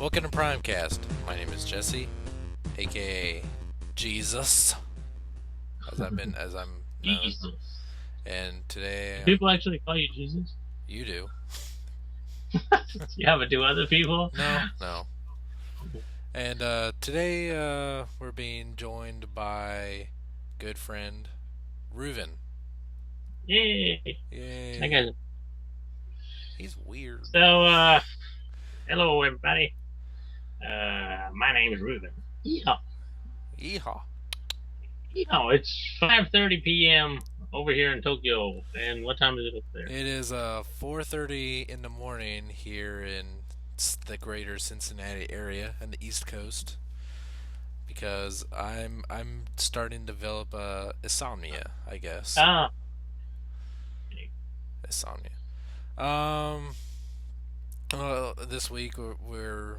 Welcome to Primecast. My name is Jesse, aka Jesus, as I'm known. Jesus. And today, Do people actually call you Jesus? you do. Yeah, but do other people? No. And today, we're being joined by good friend Reuven. Yay. I Yay! got He's weird. hello everybody. My name is Ruben. Yeah. Yeehaw! It's 5:30 p.m. over here in Tokyo. And what time is it up there? It is 4:30 in the morning here in the greater Cincinnati area and the East Coast. Because I'm starting to develop insomnia, I guess. Ah, Insomnia. Um. Well, this week we're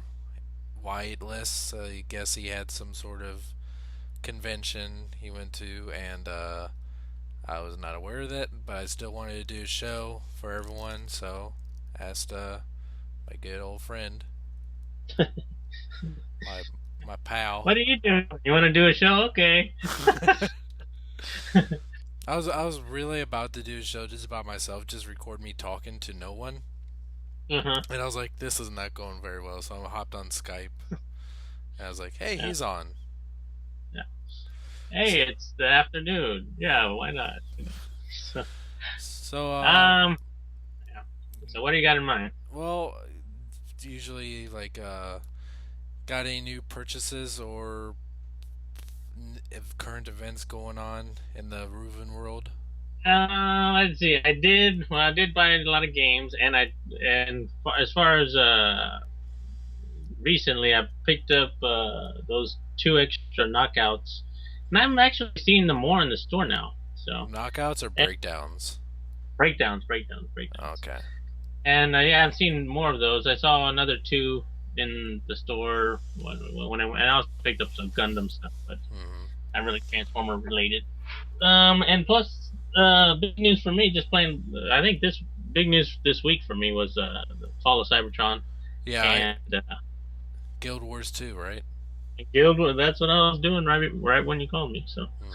Whiteless. I guess he had some sort of convention he went to, and I was not aware of that, but I still wanted to do a show for everyone, so asked my good old friend, my my pal. what are you doing? You want to do a show? Okay. I was really about to do a show just about myself, just record me talking to no one. Uh-huh. And I was like, this is not going very well, so I hopped on Skype. And I was like, hey, Yeah. he's on. Yeah. Hey, it's the afternoon. Yeah, why not? So, So, yeah. So what do you got in mind? well, usually, like, got any new purchases or current events going on in the Reuven world? Let's see. I did buy a lot of games, as far as recently, I picked up those two extra knockouts, and I'm actually seeing them more in the store now. So Knockouts or and breakdowns? breakdowns. Okay. And yeah, I've seen more of those. I saw another two and I also picked up some Gundam stuff, but Hmm. not really Transformer related. And plus, big news for me, just playing. I think this big news this week for me was the fall of Cybertron Yeah, and Guild Wars 2, right? Guild. That's what I was doing right when you called me. So Hmm.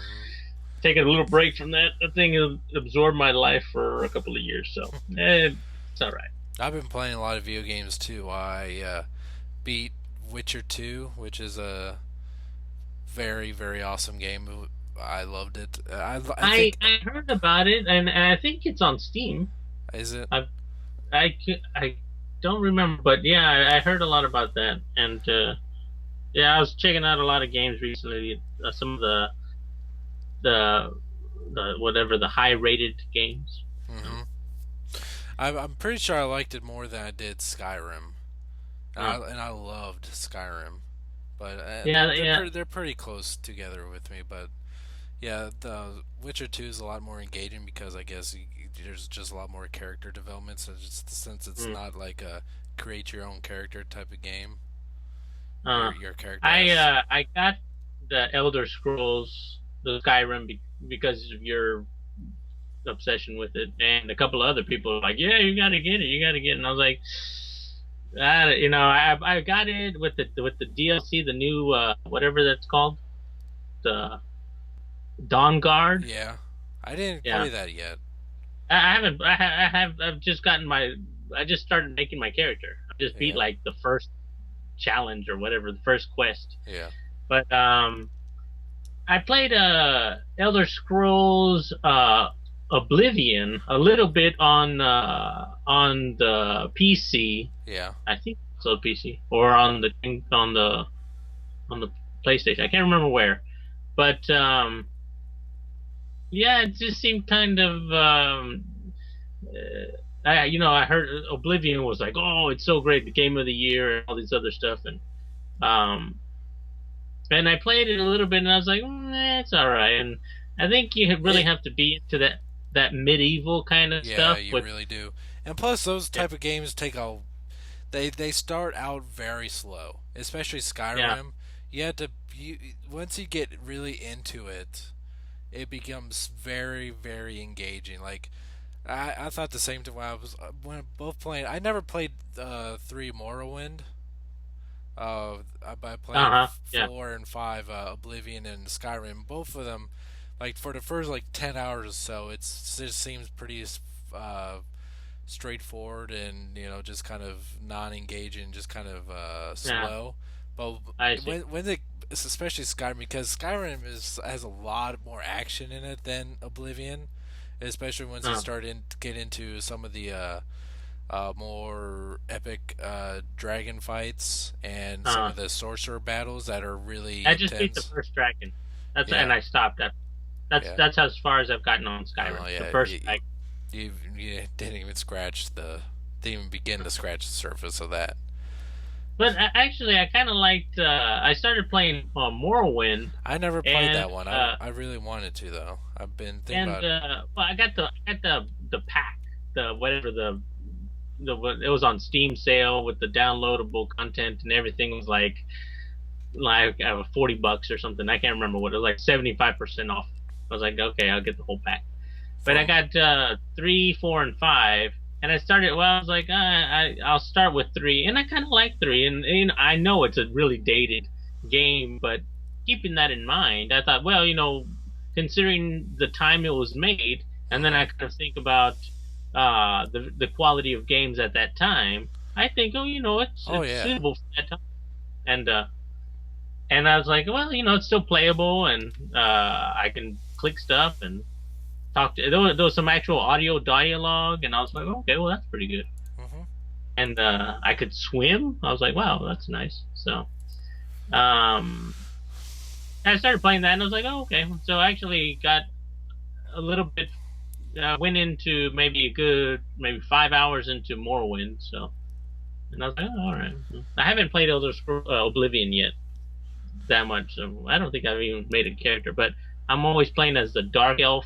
taking a little break from that. That thing absorbed my life for a couple of years, so it's all right. I've been playing a lot of video games too. I beat Witcher 2, which is a very, very awesome game. I loved it. I think, I heard about it, and I think it's on Steam. is it? I don't remember, but yeah, I heard a lot about that, and yeah, I was checking out a lot of games recently. Some of the whatever the high rated games. Hmm. I'm pretty sure I liked it more than I did Skyrim. And I loved Skyrim. But they're pretty close together with me. But yeah, the Witcher 2 is a lot more engaging because I guess there's just a lot more character development. So just since it's Mm. not like a create your own character type of game, Uh, your character has. I got the Elder Scrolls, the Skyrim, because of your obsession with it, and a couple of other people were like, "Yeah, you gotta get it." And I was like, I got it with the DLC, the new whatever that's called, the Dawn Guard. Yeah, I didn't Yeah, play that yet. I haven't. I've just gotten my. I just started making my character. I just beat Yeah, like the first challenge or whatever, the first quest. yeah. But I played Elder Scrolls Oblivion a little bit on the PC. Yeah. I think it's on PC or on the PlayStation. I can't remember where, but yeah, it just seemed kind of. I heard Oblivion was like, oh, it's so great, the game of the year, and all these other stuff, um, and I played it a little bit, and I was like, it's all right. And I think you really It, have to be into that medieval kind of yeah, stuff. you With really do. And plus, those yeah, type of games take a they start out very slow, especially yeah, Skyrim. You have to once you get really into it, it becomes very very engaging. Like I thought the same thing when I was when both playing. I never played 3 Morrowind, By Uh playing huh. Yeah. 4 and 5, Oblivion and Skyrim. Both of them, like for the first like 10 hours or so, it just seems pretty uh, straightforward and just kind of non-engaging, just kind of Yeah. slow. But I see. when they, especially Skyrim, because Skyrim has a lot more action in it than Oblivion, especially once you Uh, start to get into some of the more epic dragon fights and some uh. of the sorcerer battles that are really I just beat the intense. first dragon. And Yeah, I stopped. yeah. That's as far as I've gotten on Oh Skyrim. The yeah, first dragon. you didn't even didn't even begin to scratch the surface of that. But actually, I kind of liked. I started playing Morrowind, I never played and that one. I really wanted to though. I've been thinking about. well, I got the pack, the whatever it was on Steam sale with the downloadable content and everything was like $40 or something. I can't remember what it was, like 75% off. I was like, okay, I'll get the whole pack. But I From. got 3, 4, and 5, and I started. Well, I was like, I'll start with 3, and I kind of like 3, and I know it's a really dated game, but keeping that in mind, I thought, well, considering the time it was made, and then I Mhm. kind of think about the quality of games at that time. I think, oh, Oh it's yeah. suitable for that time, and I was like, well, it's still playable, and I can click stuff and talk to. There was some actual audio dialogue, and I was like, okay, well, that's pretty good. Mhm. And I could swim. I was like, wow, that's nice. So um, I started playing that, and I was like, oh, okay. So I actually got a little bit. Went into maybe a good maybe 5 hours into Morrowind. So and I was like, oh, all right. I haven't played Oblivion yet that much. So I don't think I've even made a character, but I'm always playing as the dark elf.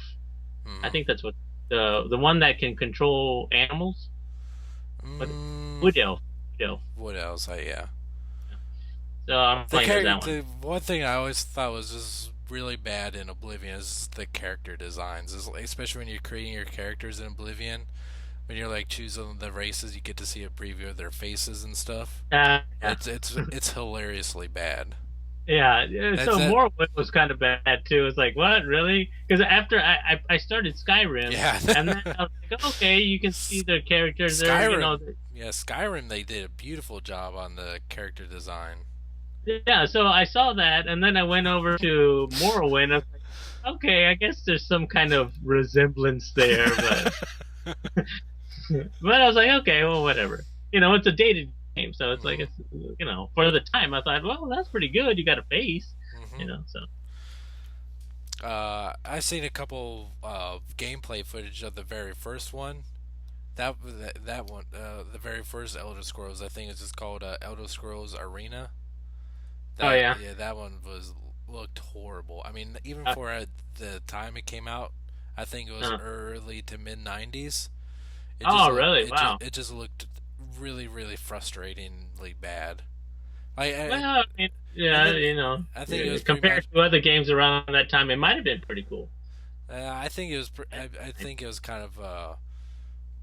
I Mhm. think that's what the one that can control animals. What Mm, wood elf? Wood elf. what else? Yeah. Yeah. So I'm The playing as character. that one. The one thing I always thought was just really bad in Oblivion is the character designs. Especially when you're creating your characters in Oblivion. When you're like choosing the races, you get to see a preview of their faces and stuff. Yeah, It's hilariously bad. yeah. Yeah, That's so it. Morrowind was kind of bad too. It's like, what, really? Because after I started Skyrim, Yeah. and then I was like, okay, you can see the characters there. Skyrim. Yeah, Skyrim. They did a beautiful job on the character design. Yeah. So I saw that, and then I went over to Morrowind. I was like, okay, I guess there's some kind of resemblance there, but but I was like, okay, well, whatever. It's a dated game, so it's like Mhm. for the time, I thought, well, that's pretty good. You got a face, Mhm. so. I've seen a couple gameplay footage of the very first one. That one, the very first Elder Scrolls. I think it's just called Elder Scrolls Arena. Oh That yeah. yeah, that one looked horrible. I mean, even Uh, for the time it came out, I think it was uh. early to mid 90s. Oh really? Wow. It just looked really frustratingly bad. I Well, I mean, and yeah, then I think it was pretty compared much. to other games around that time, it might have been pretty cool. I think it was. I think it was kind of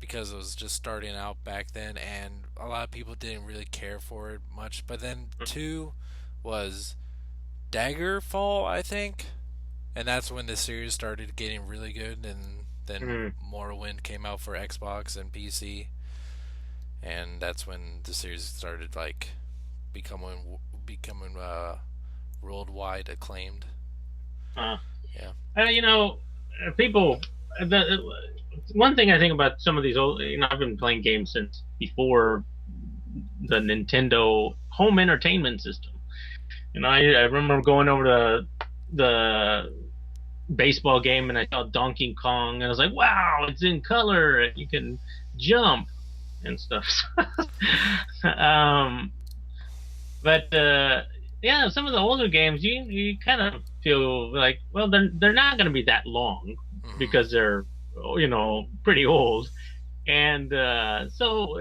because it was just starting out back then, and a lot of people didn't really care for it much. But then two was Daggerfall, I think, and that's when the series started getting really good. And then Mm. Morrowind came out for Xbox and PC, and that's when the series started like becoming worldwide acclaimed. Uh, Yeah. you know, people. The one thing I think about some of these old, I've been playing games since before the Nintendo home entertainment system. I remember going over to the baseball game and I saw Donkey Kong and I was like, wow, it's in color and you can jump and stuff. um, but yeah, some of the older games you kind of feel like, well, they're not going to be that long Hmm. because they're pretty old. And so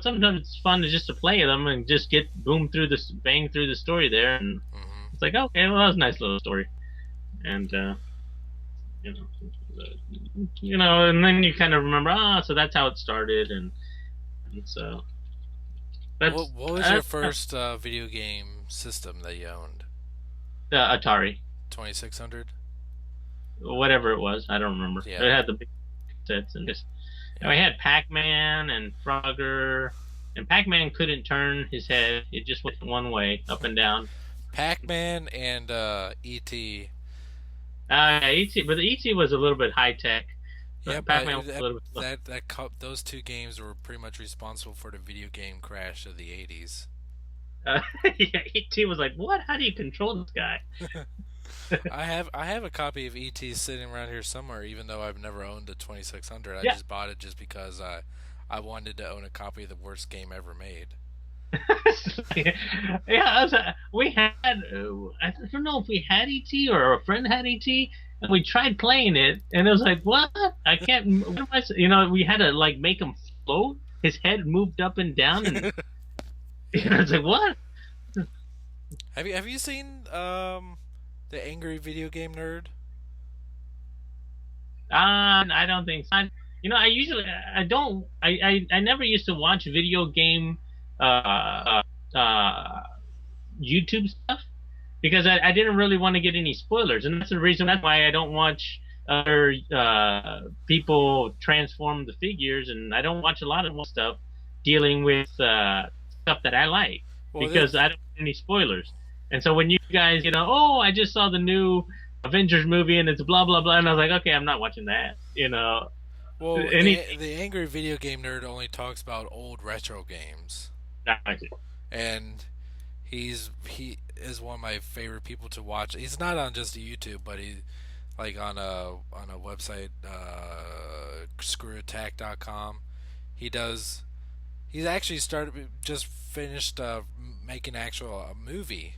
sometimes it's fun to just to play them and just get bang through the story there, and Hmm. it's like, okay, well, that was a nice little story. And you know, and then you kind of remember, so that's how it started, and so That's What was your first video game system that you owned? the Atari, 2600? whatever it was. I don't remember. Yeah, It had the big sets and just. And we yeah. had Pac-Man and Frogger, and Pac-Man couldn't turn his head; it just went one way, up and down. Pac-Man and E.T. ET, but the ET was a little bit high tech. Yep, Pac-Man was a little bit. those two games were pretty much responsible for the video game crash of the 80s. Yeah, ET was like, "What? How do you control this guy?" I have a copy of ET sitting around here somewhere, even though I've never owned a 2600. I Yeah, just bought it just because I wanted to own a copy of the worst game ever made. yeah. We had. I don't know if we had ET or a friend had ET, and we tried playing it, and it was like, "What? I can't." What am I, we had to like make him float. His head moved up and down, and it's like, "What?" Have you seen the Angry Video Game Nerd? I don't think so. I usually I don't I never used to watch video game uh uh YouTube stuff because I didn't really want to get any spoilers, and that's the reason that's why I don't watch other people transform the figures, and I don't watch a lot of stuff dealing with stuff that I like Well, because I don't want any spoilers. And so when you guys, oh, I just saw the new Avengers movie and it's blah blah blah, and I was like, okay, I'm not watching that. the Anything. the Angry Video Game Nerd only talks about old retro games, and he is one of my favorite people to watch. He's not on just YouTube, but he like on a website, screwattack.com. He does. He's actually just finished making actual a movie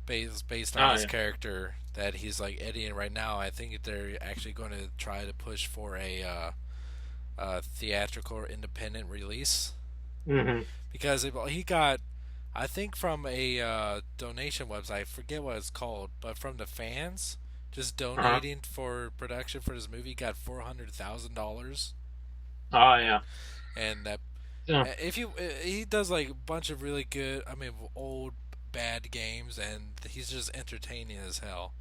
based on Oh his yeah. character that he's like editing right now. I think they're actually going to try to push for a theatrical or independent release Hmm. because he got, I think from a donation website, I forget what it's called, but from the fans just Uh-huh. donating for production for this movie, got $400,000. Oh yeah. And that So, if you he does like a bunch of really good, I mean, old bad games, and he's just entertaining as hell.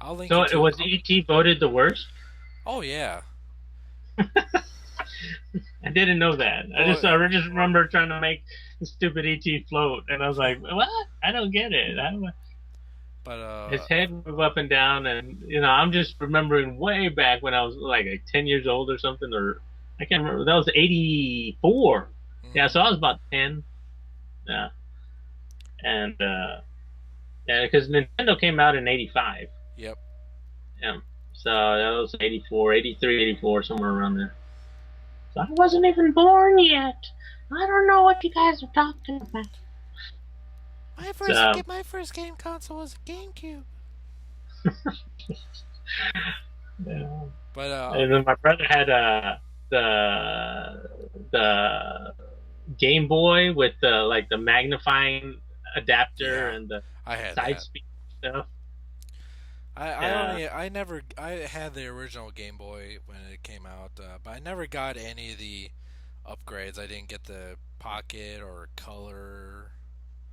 I'll link so you it to. was ET voted the worst. Oh yeah. I didn't know that. Well, I just remember trying to make the stupid ET float, and I was like, what? I don't get it. but His head move up and down, and I'm just remembering way back when I was like 10 years old or something, or I can't remember. That was '84. Yeah, so mm, I was about 10. Yeah, and yeah, because Nintendo came out in '85. yep. Yeah, so that was '84, '83, '84, somewhere around there. So I wasn't even born yet. I don't know what you guys are talking about. So My first game console was a GameCube. yeah. But And then my brother had the Game Boy with the magnifying adapter yeah, and the I had side that. speed stuff. I Yeah. only I never I had the original Game Boy when it came out, but I never got any of the upgrades. I didn't get the Pocket or Color.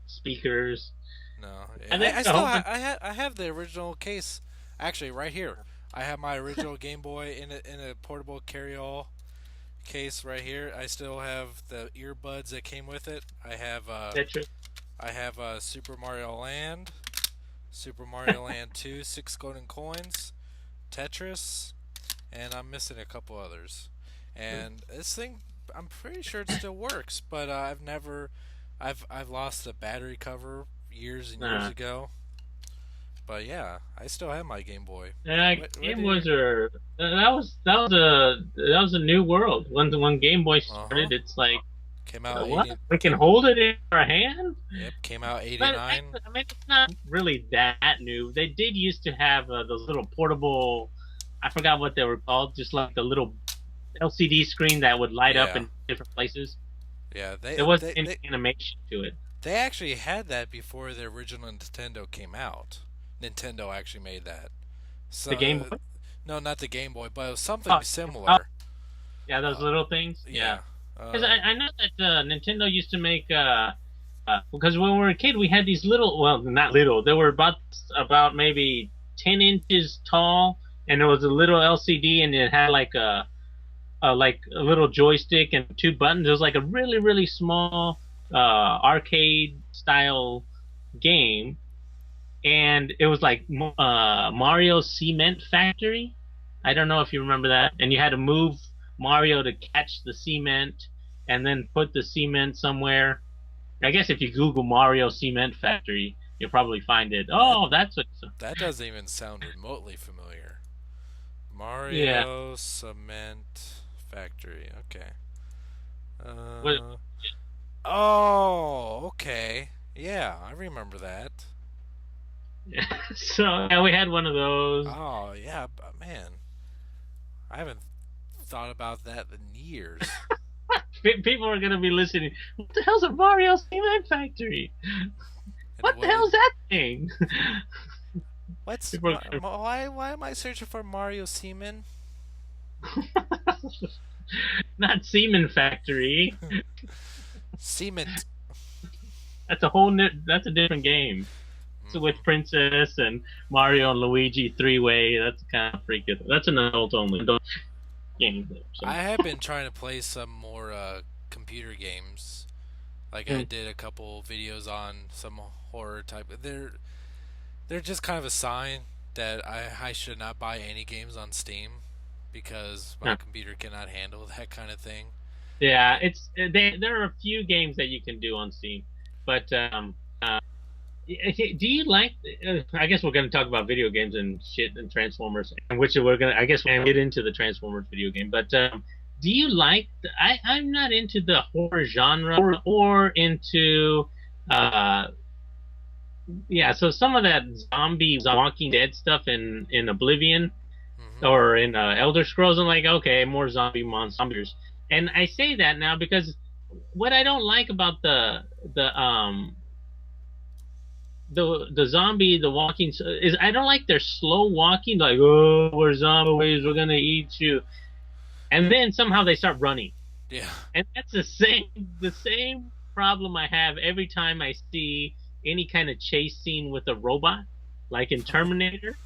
Speakers. No, I think I a still whole bunch. I have the original case, actually right here. I have my original Game Boy in a portable carry-all case right here. I still have the earbuds that came with it. Tetris. I have Super Mario Land, Super Mario Land 2, 6 golden coins, Tetris, and I'm missing a couple others. And this thing, I'm pretty sure it still works, but I've lost the battery cover years and years Uh, ago. But yeah, I still have my Game Boy. yeah, What Game did you? Boys are that was a new world. When Game Boy Uh huh. started, it's like Came out what? 80. We can hold it in our hand. Yep, came out But 89. actually, I mean, it's not really that new. They did used to have those little portable. I forgot what they were called. Just like the little LCD screen that would light up Yeah, in different places. yeah. There wasn't any animation to it. They actually had that before the original Nintendo came out. Nintendo actually made that. So The Game Boy. no, not the Game Boy, but it was Oh, something oh, similar. yeah, those Uh, little things. yeah, Yeah. Because Uh, I know that Nintendo used to make because when we were a kid we had these little, well, not little, they were about maybe 10 inches tall, and it was a little LCD, and it had like a little joystick and two buttons. It was like a really small arcade style game, and it was like Mario Cement Factory. I don't know if you remember that. And you had to move Mario to catch the cement and then put the cement somewhere. I guess if you Google Mario Cement Factory, you'll probably find it. that Oh, that's what. that doesn't even sound remotely familiar. Yeah. Mario Cement Factory. Okay. What, Uh, oh, okay. Yeah, I remember that. so yeah, we had one of those. Oh, yeah, but man, I haven't thought about that in years. People are gonna be listening. What the hell's a Mario Cement Factory? And What the hell's that thing? what's People are why am I searching for Mario Seaman? not Semen Factory. Cement. That's a different game. So with Hmm. Princess and Mario and Luigi three-way, that's kind of freaky. That's an adult only game. So I have been trying to play some more computer games. Like I mm, did a couple videos on some horror type. They're just kind of a sign that I should not buy any games on Steam because my yeah, computer cannot handle that kind of thing. yeah. It, There are a few games that you can do on Steam, but do you like? I guess we're going to talk about video games and shit and Transformers, and which we're going to. I guess we're going to get into the Transformers video game. But do you like? I'm not into the horror genre or into. Uh, yeah, so some of that zombie Walking Dead stuff in Oblivion hmm. or in Elder Scrolls, I'm like, okay, more zombie monsters. And I say that now because what I don't like about the zombie the walking is I don't like their slow walking, like, oh, we're zombies, we're gonna eat you, and then somehow they start running, Yeah. and that's the same problem I have every time I see any kind of chase scene with a robot, like in Terminator,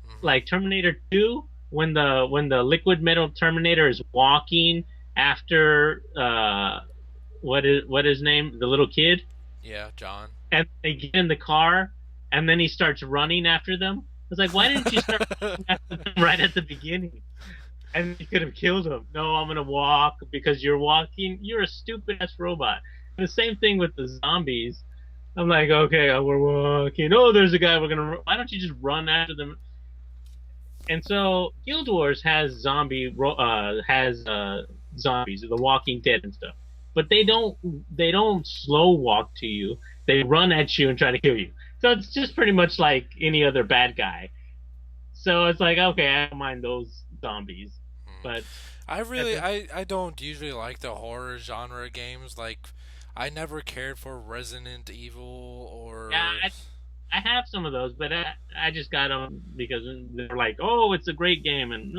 Hmm. like Terminator 2, when the liquid metal Terminator is walking after what is his name, the little kid, Yeah, John. and they get in the car, and then he starts running after them. I was like, why didn't you start running after them right at the beginning? And you could have killed him. No, I'm gonna walk because you're walking. You're a stupid ass robot. And the same thing with the zombies. I'm like, okay, we're walking. Oh, there's a guy. We're gonna. Why don't you just run after them? And so Guild Wars has zombies, the Walking Dead and stuff, but they don't slow walk to you. They run at you and try to kill you. So it's just pretty much like any other bad guy. So it's like, okay, I don't mind those zombies, Hmm. but I at really the I don't usually like the horror genre games. Like I never cared for Resident Evil yeah, or I have some of those, but I just got them because they're like, oh, it's a great game, and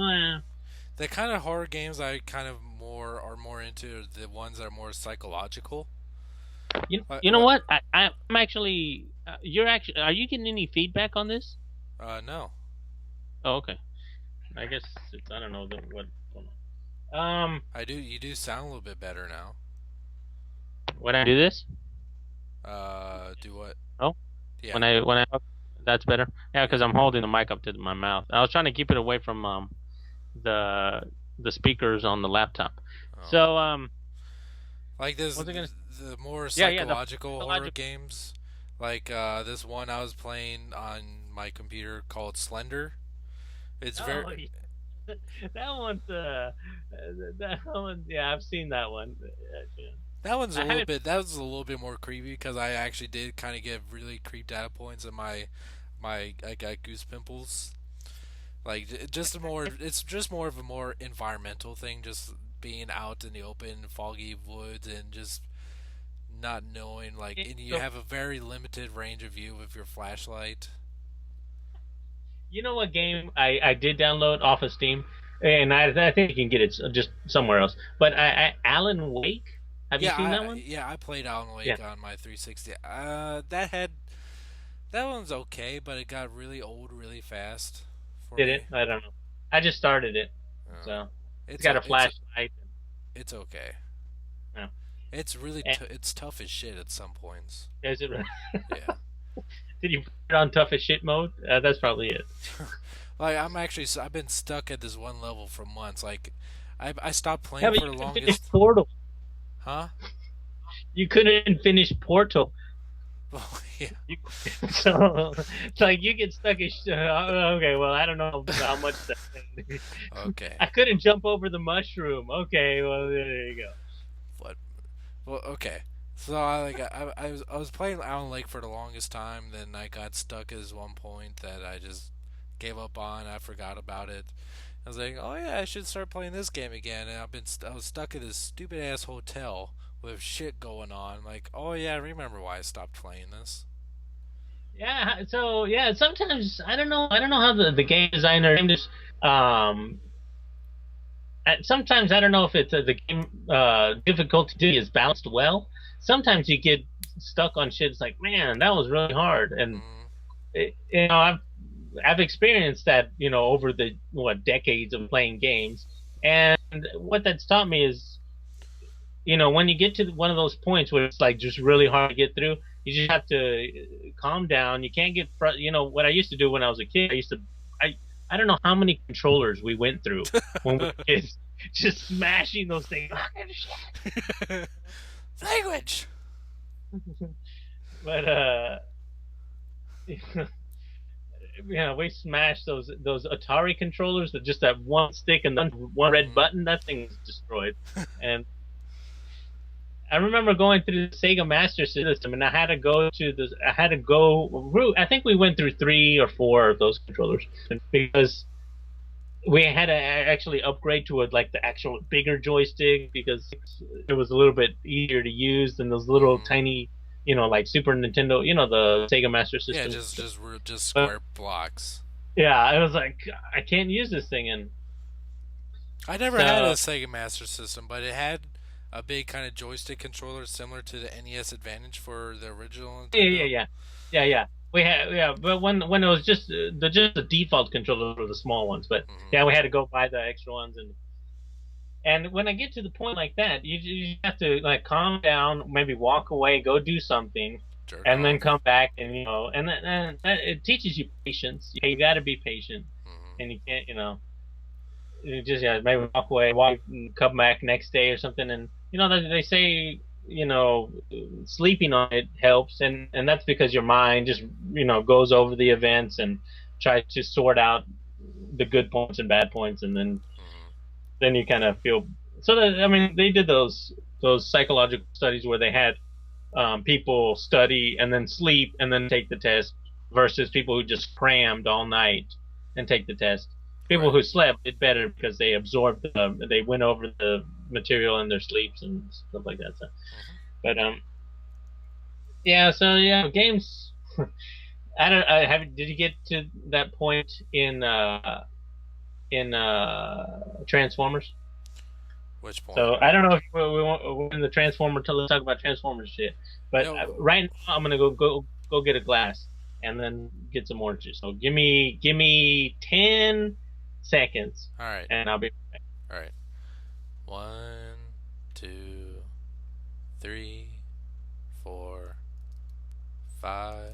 the kind of horror games I kind of more into are the ones that are more psychological. you know What? what? I'm actually you're actually are you getting any feedback on this? No. Oh, okay. I guess I don't know what going on. I do. You do sound a little bit better now. When I do this, Do what? oh, Yeah. when I talk, that's better. Yeah, because Yeah. I'm holding the mic up to my mouth. I was trying to keep it away from the the speakers on the laptop. Oh. So Like this, what's it gonna? the more Yeah, the psychological horror psychological. games. Like this one I was playing on my computer called Slender. It's very Oh, yeah. That one's that one. Yeah, I've seen that one. Yeah. that one's a I little haven't. bit that was a little bit more creepy because I actually did kind of get really creeped out at points and my I got goose pimples. Like just a more it's just more of a more environmental thing, just being out in the open, foggy woods, and just not knowing and you So have a very limited range of view with your flashlight. you know what game I did download off of Steam? and I think you can get it just somewhere else. But Alan Wake, have you Yeah, seen that I one? yeah I played Alan Yeah, Wake on my 360. That one's okay, but it got really old really fast for did it? me. I don't know. I just started it, Uh, so it's it's got o- a it's flashlight. it's okay. And, It's and it's tough as shit at some points. is it? Yeah. Did you put it on tough as shit mode? That's probably it. Like I've been stuck at this one level for months. Like I stopped Yeah, playing but for you the can finish longest. Portal. Huh? You couldn't finish Portal. Well, yeah. You, so it's like you get stuck in. Okay, well, I don't know how much that. Okay. I couldn't jump over the mushroom. Okay, well, there you go. What? Well, okay. So I was playing Alan Lake for the longest time. Then I got stuck at this one point that I just gave up on. I forgot about it. I was like, oh yeah, I should start playing this game again. And I was stuck at this stupid ass hotel with shit going on. Like, oh yeah, I remember why I stopped playing this. Yeah, so yeah, sometimes I don't know. I don't know how the game designer just um. Sometimes I don't know if it's the game difficulty is balanced well. Sometimes you get stuck on shit. It's like, man, that was really hard, and Mm, I've experienced that, over the what decades of playing games, and what that's taught me is, when you get to one of those points where it's like just really hard to get through, you just have to calm down. You can't get what I used to do when I was a kid. I I don't know how many controllers we went through when we were kids, just smashing those things. Language. But we smashed those Atari controllers that just that one stick and one red Mm, button. That thing was destroyed. And I remember going through the Sega Master System, and I had to go. I think we went through three or four of those controllers because we had to actually upgrade to like the actual bigger joystick because it was a little bit easier to use than those little mm. tiny, like Super Nintendo, the Sega Master Yeah, System. just But square blocks. yeah, I was like, I can't use this thing, and I never had a so Sega Master System, but it had a big kind of joystick controller similar to the NES Advantage for the original yeah, yeah, Nintendo. yeah, yeah, yeah. We had but when it was just the default controllers were the small ones, but Hmm. yeah, we had to go buy the extra ones, and when I get to the point like that, you have to like calm down, maybe walk away, go do something, Jerk and then off. come back, and and that, it teaches you patience. You got to be patient, Hmm. and you can't, you just maybe walk away, walk, and come back next day or something, and they say sleeping on it helps, and that's because your mind just goes over the events and tries to sort out the good points and bad points, and Hmm. then you kind of feel so that I mean they did those psychological studies where they had people study and then sleep and then take the test versus people who just crammed all night and take the test. People Right. who slept did better because they went over the material in their sleeps and stuff like that. So, Hmm. but yeah, so yeah, games. I don't. I have. Did you get to that point in Transformers? Which point? So I don't know if we're in the Transformer till let's talk about Transformers shit. But No. right now I'm gonna go get a glass and then get some oranges. So give me 10 seconds All right. and I'll be. All right. 1, 2, 3, 4, 5,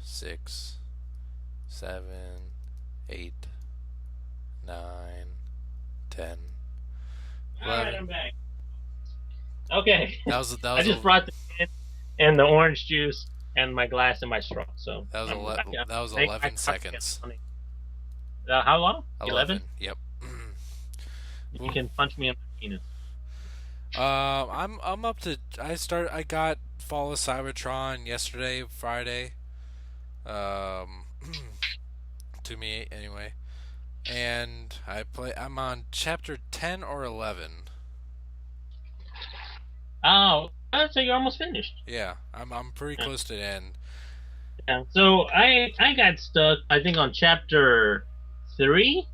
6, 7, 8, 9, 10, All right, 11. I'm back. Okay, That I was just a brought the tin and the orange juice and my glass and my straw. So that was I'm back. that was Make my 11 podcast seconds. funny. How long? 11. 11. Yep. You can punch me in my penis. I'm up to I got Fall of Cybertron yesterday, Friday. Um, to me anyway. And I'm on chapter 10 or 11. Oh, so you're almost finished. Yeah, I'm pretty Yeah. close to the end. Yeah. So I got stuck, I think, on chapter 3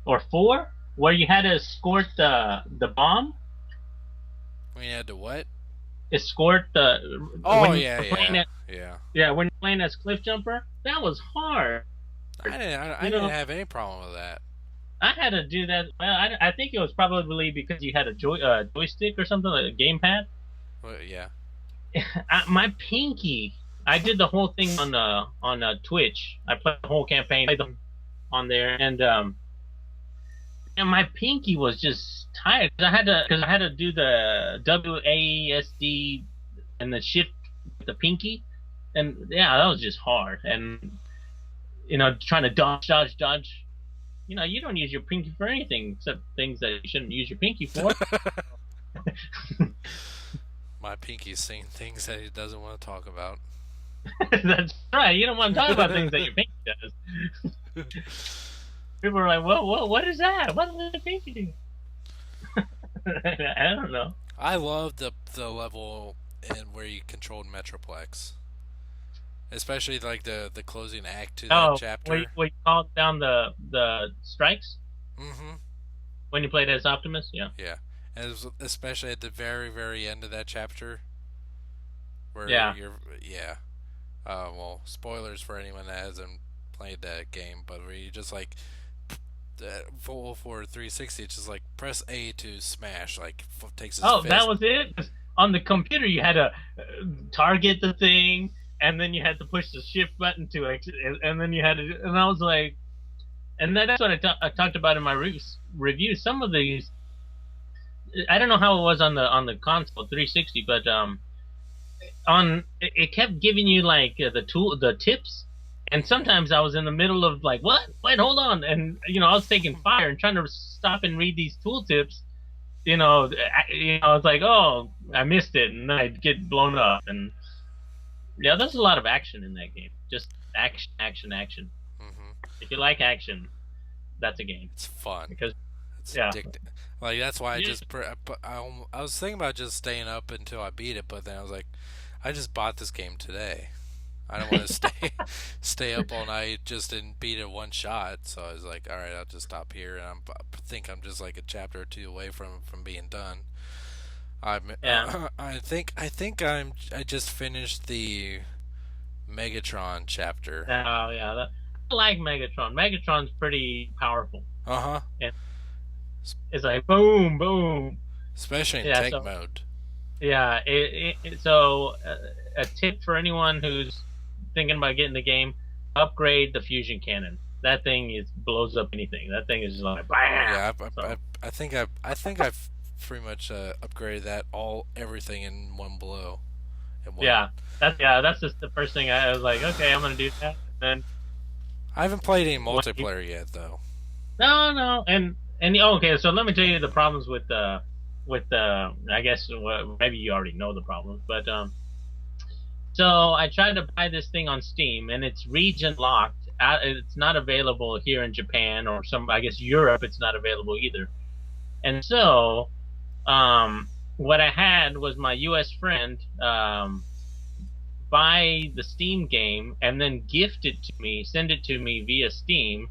or 4. where you had to escort the bomb, We had to what? escort the Oh when yeah, you're playing yeah, it. yeah. Yeah, when you're playing as cliff jumper, that was hard. I You didn't know, have any problem with that. I had to do that. Well, I think it was probably because you had a joystick or something like a gamepad. But yeah. My pinky. I did the whole thing on Twitch. I played the whole campaign, played them on there, and my pinky was just tired because I had to do the WASD and the shift with the pinky, and yeah, that was just hard. And trying to dodge. You don't use your pinky for anything except things that you shouldn't use your pinky for. My pinky's saying things that he doesn't want to talk about. That's right. You don't want to talk about things that your pinky does. People are like, "Well, what is that? What does the pinky do?" I don't know. I love the level in where you controlled Metroplex, especially like the closing act to that Oh, we chapter. we called down the strikes Mm-hmm. when you played as Optimus. Yeah, Yeah, and it was especially at the very end of that chapter where yeah. you're yeah. Well, spoilers for anyone that hasn't played that game, but where you just like full for 360, it's just like press A to smash, like takes his Oh, that fist. was it. 'Cause on the computer, you had to target the thing, and then you had to push the shift button to exit, and then you had to. And I was like, and that's what I talked about in my review. Some of these, I don't know how it was on the console 360, but on it kept giving you like the tips, and sometimes I was in the middle of like, what? Wait, hold on, and I was taking fire and trying to stop and read these tool tips. I was like, oh, I missed it, and then I'd get blown up, and yeah, there's a lot of action in that game. Just action, action, action. Hmm. If you like action, that's a game It's fun. because It's yeah, addictive. Like that's why I yeah. just I was thinking about just staying up until I beat it, but then I was like, I just bought this game today. I don't want to stay up all night just and beat it one shot. So I was like, all right, I'll just stop here, and I think I'm just like a chapter or two away from being done. Yeah. I just finished the Megatron chapter. Oh yeah, I like Megatron. Megatron's pretty powerful, Uh huh. and it's like boom, boom. Especially in Yeah. tank So mode. yeah, so a tip for anyone who's thinking about getting the game: upgrade the fusion cannon. That thing is blows up anything. That thing is just like bam. Yeah, So I think I've pretty much upgraded that all everything in one blow. In one. yeah, that's just the first thing I was like, okay, I'm gonna do that. And then I haven't played any when you, multiplayer yet though. no, and okay, so let me tell you the problems with the I guess maybe you already know the problems, but so I tried to buy this thing on Steam, and it's region locked. It's not available here in Japan or I guess Europe. It's not available either. And so, what I had was my U.S. friend buy the Steam game and then gift it to me, send it to me via Steam.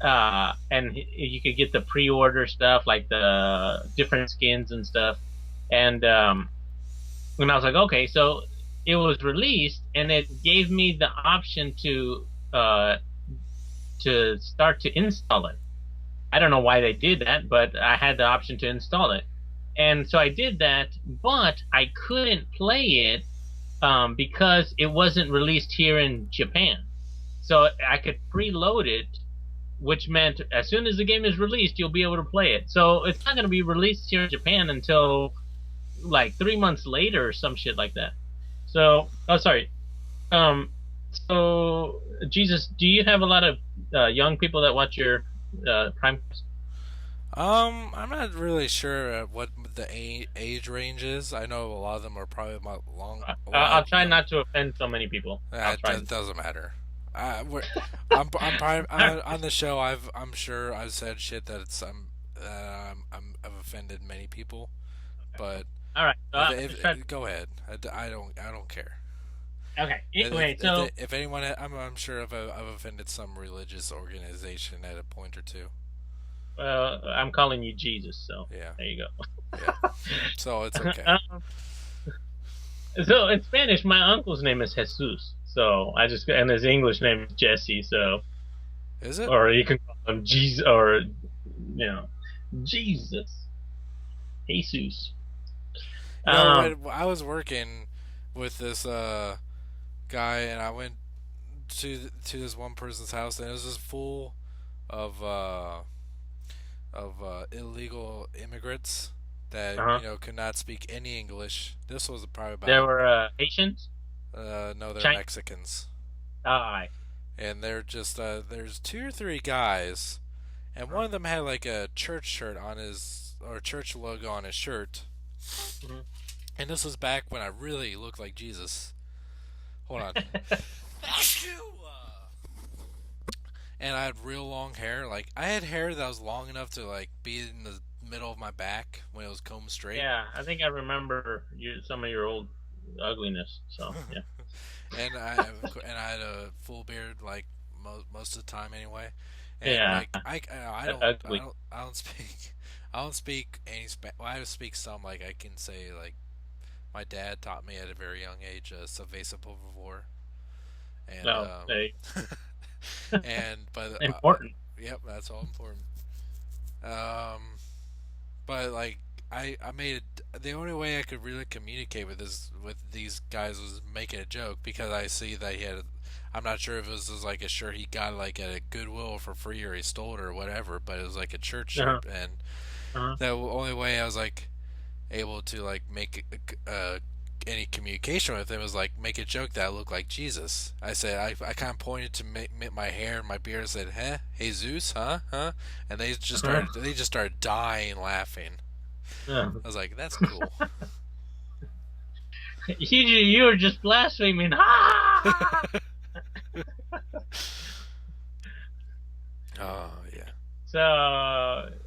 And you could get the pre-order stuff like the different skins and stuff. And when I was like, okay, so it was released, and it gave me the option uh, to start to install it. I don't know why they did that, but I had the option to install it, and so I did that. But I couldn't play it because it wasn't released here in Japan. So I could preload it, which meant as soon as the game is released, you'll be able to play it. So it's not going to be released here in Japan until like 3 months later or some shit like that. So, oh, sorry. Um, so, Jesus, do you have a lot of young people that watch your Prime? I'm not really sure what the age range is. I know a lot of them are probably about a I'll lot try young. not to offend so many people. I'll try. That doesn't matter. I'm probably on the show. I'm sure I've said shit that I've offended many people, but All right. go ahead. I don't care. Okay. Anyway, so If anyone, I'm sure I've offended some religious organization at a point or two. I'm calling you Jesus, so Yeah, there you yeah. So it's go. okay. So in Spanish, my uncle's name is Jesus. So I just and his English name is Jesse. So Is it? or you can call him Jesus or Jesus, Jesus. Um. When I was working with this guy, and I went to this one person's house, and it was just full of illegal immigrants that Uh-huh. could not speak any English. This was probably There about were Haitians, no, they're Chinese. Mexicans, I. and they're just there's two or three guys, and Uh-huh. one of them had like a church shirt on his or church logo on his shirt, Mhm. and this was back when I really looked like Jesus. Hold on. And I had real long hair. Like I had hair that was long enough to like be in the middle of my back when it was combed straight. Yeah, I think I remember some of your old ugliness. So yeah. and I had a full beard like most of the time anyway. And Yeah, like ugly. I don't speak I don't speak any well, I speak some, like I can say like my dad taught me at a very young age cerveza por favor, and No, they and important. yep, that's all important. Um, but like I made it. The only way I could really communicate with these guys was making a joke, because I see that he had. I'm not sure if it was like a shirt he got like at a Goodwill for free, or he stole it or whatever, but it was like a church Uh-huh. shirt, and Uh-huh. the only way I was like able to like make any communication with him was like make a joke that I looked like Jesus. I said I kind of pointed to my hair and my beard and said, "Huh, Jesus, huh?" And Uh-huh. they just started dying laughing. Yeah. I was like, "That's cool." You were just blaspheming. Ah! Oh yeah. So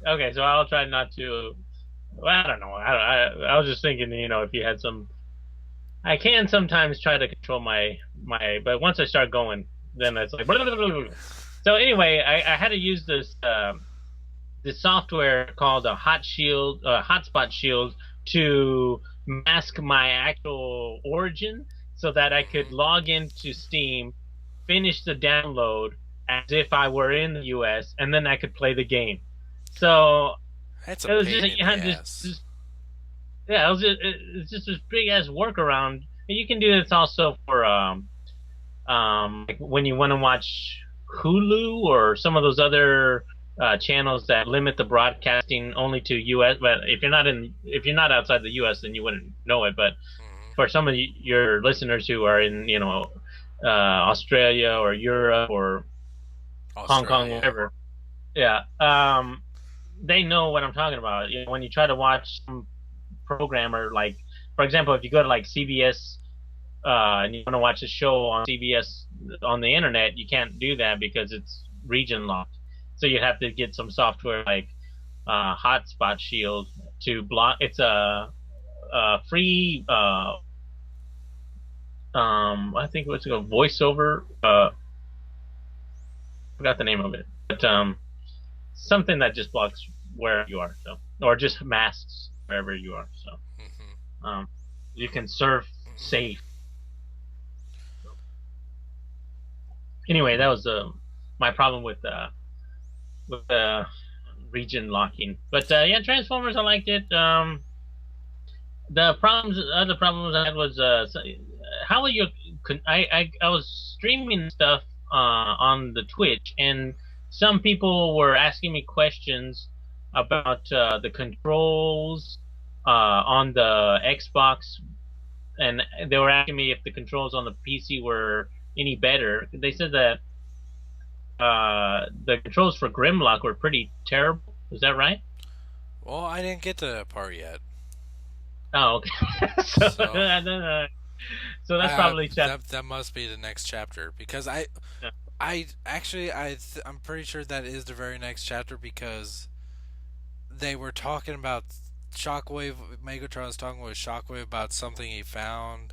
okay, so I'll try not to. Well, I don't know. I was just thinking, if you had some, I can sometimes try to control but once I start going, then it's like. So anyway, I had to use this software called a hotspot shield to mask my actual origin, so that I could Hmm. log into Steam, finish the download as if I were in the US, and then I could play the game. So That's a it was just pain like in you the had ass. yeah, it's just this big ass workaround. And you can do this also for like when you want to watch Hulu or some of those other channels that limit the broadcasting only to U.S. But if you're not outside the U.S., then you wouldn't know it. But Hmm. for some of your listeners who are in, Australia or Europe or Hong Kong, Australia. whatever, yeah, they know what I'm talking about. When you try to watch some programmer, like for example, if you go to like CBS and you want to watch a show on CBS on the internet, you can't do that because it's region locked. So you have to get some software like Hotspot Shield to block. It's a free, I think what's it called, voiceover. Forgot the name of it, but something that just blocks wherever you are. So or just masks wherever you are. So Hmm. um, you can surf safe. Anyway, that was my problem with region locking. But yeah, Transformers, I liked it. Other problems I had was how are you? I was streaming stuff on the Twitch, and some people were asking me questions about the controls on the Xbox, and they were asking me if the controls on the PC were any better. They said that the controls for Grimlock were pretty terrible. Is that right? Well, I didn't get to that part yet, Oh, okay. So, so so that's probably chapter. that must be the next chapter, because I'm pretty sure that is the very next chapter, because they were talking about Shockwave. Megatron was talking with Shockwave about something he found.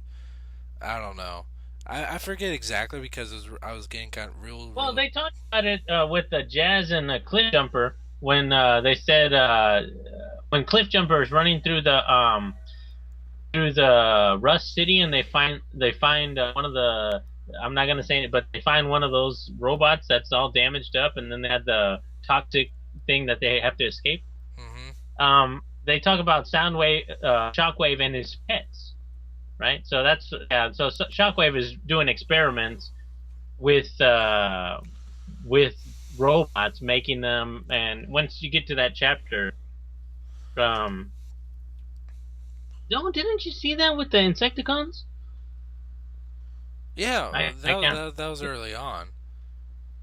I don't know. I forget exactly, because I was getting kind of Well, real. they talked about it with the Jazz and the Cliff Jumper. when they said when Cliffjumper is running through the Rust City, and they find one of the, I'm not gonna say it, but they find one of those robots that's all damaged up, and then they had the toxic thing that they have to escape. Mm-hmm. They talk about Soundwave, Shockwave, and his pets, right? So that's yeah. So Shockwave is doing experiments with with robots, making them, and once you get to that chapter, um, no, didn't you see that with the Insecticons? Yeah, I can't. that was early on.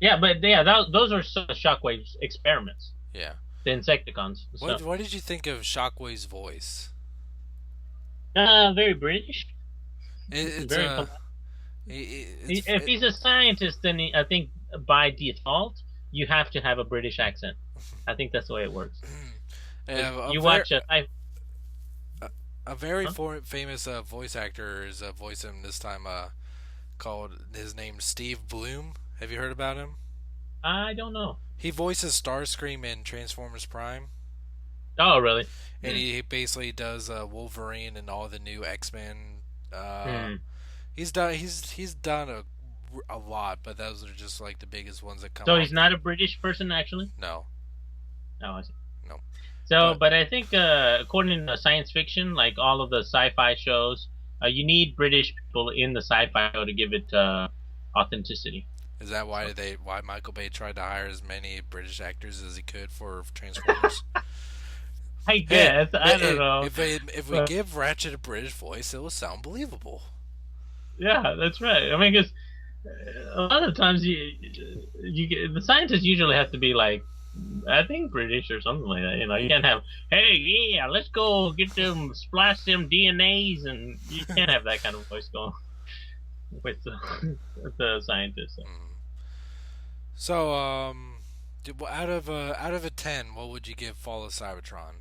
Yeah, but yeah, those are Shockwave's experiments. Yeah. The Insecticons. So, What did you think of Shockwave's voice? very British. It's Very. If he's a scientist, then I think by default you have to have a British accent. I think that's the way it works. Because a you very watch a, I, a very huh? famous voice actor is voicing him this time. Called his name Steve Bloom. Have you heard about him? I don't know. He voices Starscream in Transformers Prime, Oh, really? and he basically does Wolverine and all the new X Men. Uh, Hmm. he's done a lot, but those are just like the biggest ones that come So off. he's not a British person, actually. No, Oh, I see. no, So, but but I think according to science fiction, like all of the sci-fi shows, you need British people in the sci-fi show to give it authenticity. is that So why Michael Bay tried to hire as many British actors as he could for Transformers? I Hey, guess I don't know, if we but give Ratchet a British voice, it will sound believable. yeah, that's right. I mean, because a lot of times the scientists usually have to be like, I think British or something like that. You can't have, hey, yeah, let's go get them, splice them DNAs, and you can't have that kind of voice going with the, with the scientists. So. Mm. So, out of a 10, what would you give Fall of Cybertron?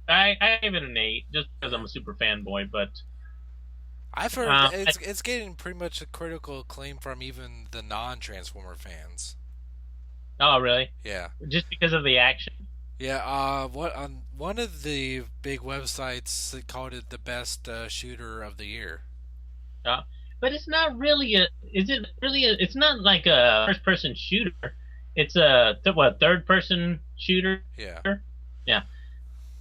I give it an 8 just because Yeah, I'm a super fanboy, but I've heard um, I, it's getting pretty much a critical acclaim from even the non-Transformer fans. oh really? Yeah, Just because of the action? yeah. What on one of the big websites that called it the best shooter of the year. Uh, but it's not really a. Is it really? It's not like a first-person shooter. It's a what third-person shooter? Yeah, Yeah.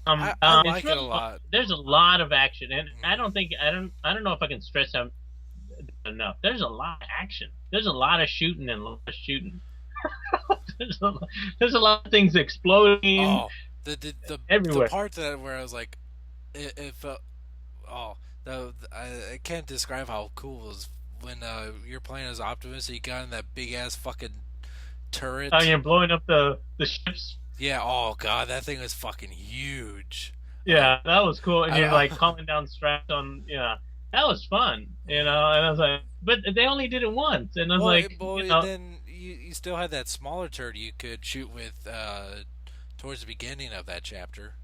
I It's like it a really lot. there's a lot of action, and I Mm. don't think I don't know if I can stress out enough. There's a lot of action. There's a lot of shooting and a lot of shooting. there's a, there's a lot of things exploding Oh, the everywhere. part that where I was like, it felt oh, I can't describe how cool it was when you're playing as Optimus and you got in that big ass fucking Oh, turret. you're blowing up the ships. Yeah, oh god, that thing was fucking huge. Uh, Yeah, that was cool. And you're I, like calling down strats on. Yeah, that was fun. And I was like, but they only did it once, and I was like, then you still had that smaller turret you could shoot with towards the beginning of that chapter.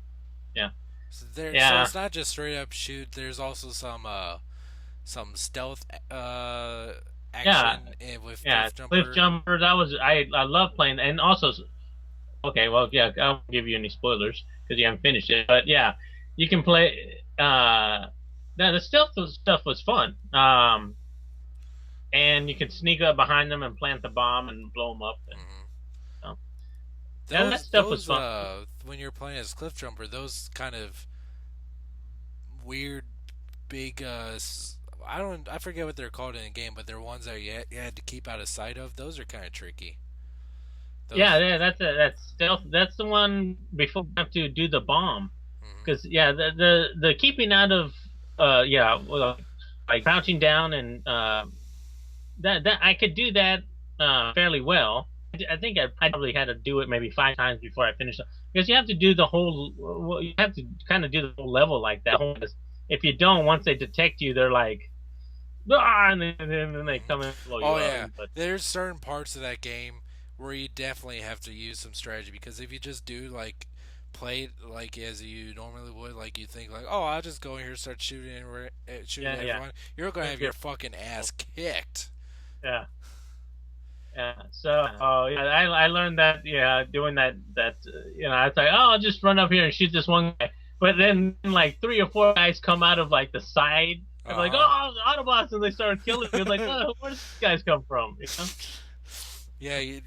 yeah, So yeah. it's not just straight up shoot. There's also some stealth Yeah, action with yeah, Cliff Cliff Jumper. Jumper. That was I love playing, and also okay, well, yeah, I won't give you any spoilers because you haven't finished it. But yeah, you can play. The stealth stuff was fun. And you can sneak up behind them and plant the bomb and blow them up, and Hmm. that stuff was Those fun. when you're playing as Cliff Jumper, those kind of weird big I forget what they're called in the game, but they're ones that you had to keep out of sight of. Those are kind of tricky. Yeah, Those. yeah, that's stealth. That's the one before you have to do the bomb. Hmm. Because yeah, the keeping out of yeah, well, like crouching down and that I could do that fairly well. I think I probably had to do it maybe 5 times before I finished because you have to do the whole. Well, you have to kind of do the whole level like that. If you don't, once they detect you, they're like, ah, and then they Hmm. come in and blow you Oh up. yeah, But there's certain parts of that game where you definitely have to use some strategy because if you just do like play it like as you normally would, like you think like, oh, I'll just go in here and start shooting yeah, yeah, everyone, you're gonna you'll have your get fucking ass kicked. yeah. Yeah. So yeah, I learned that doing I was like, oh, I'll just run up here and shoot this one guy. But then like three or four guys come out of like the side. I'm like, Uh oh, Autobots, and they started killing me. I was like, huh. oh, where did these guys come from? Yeah, you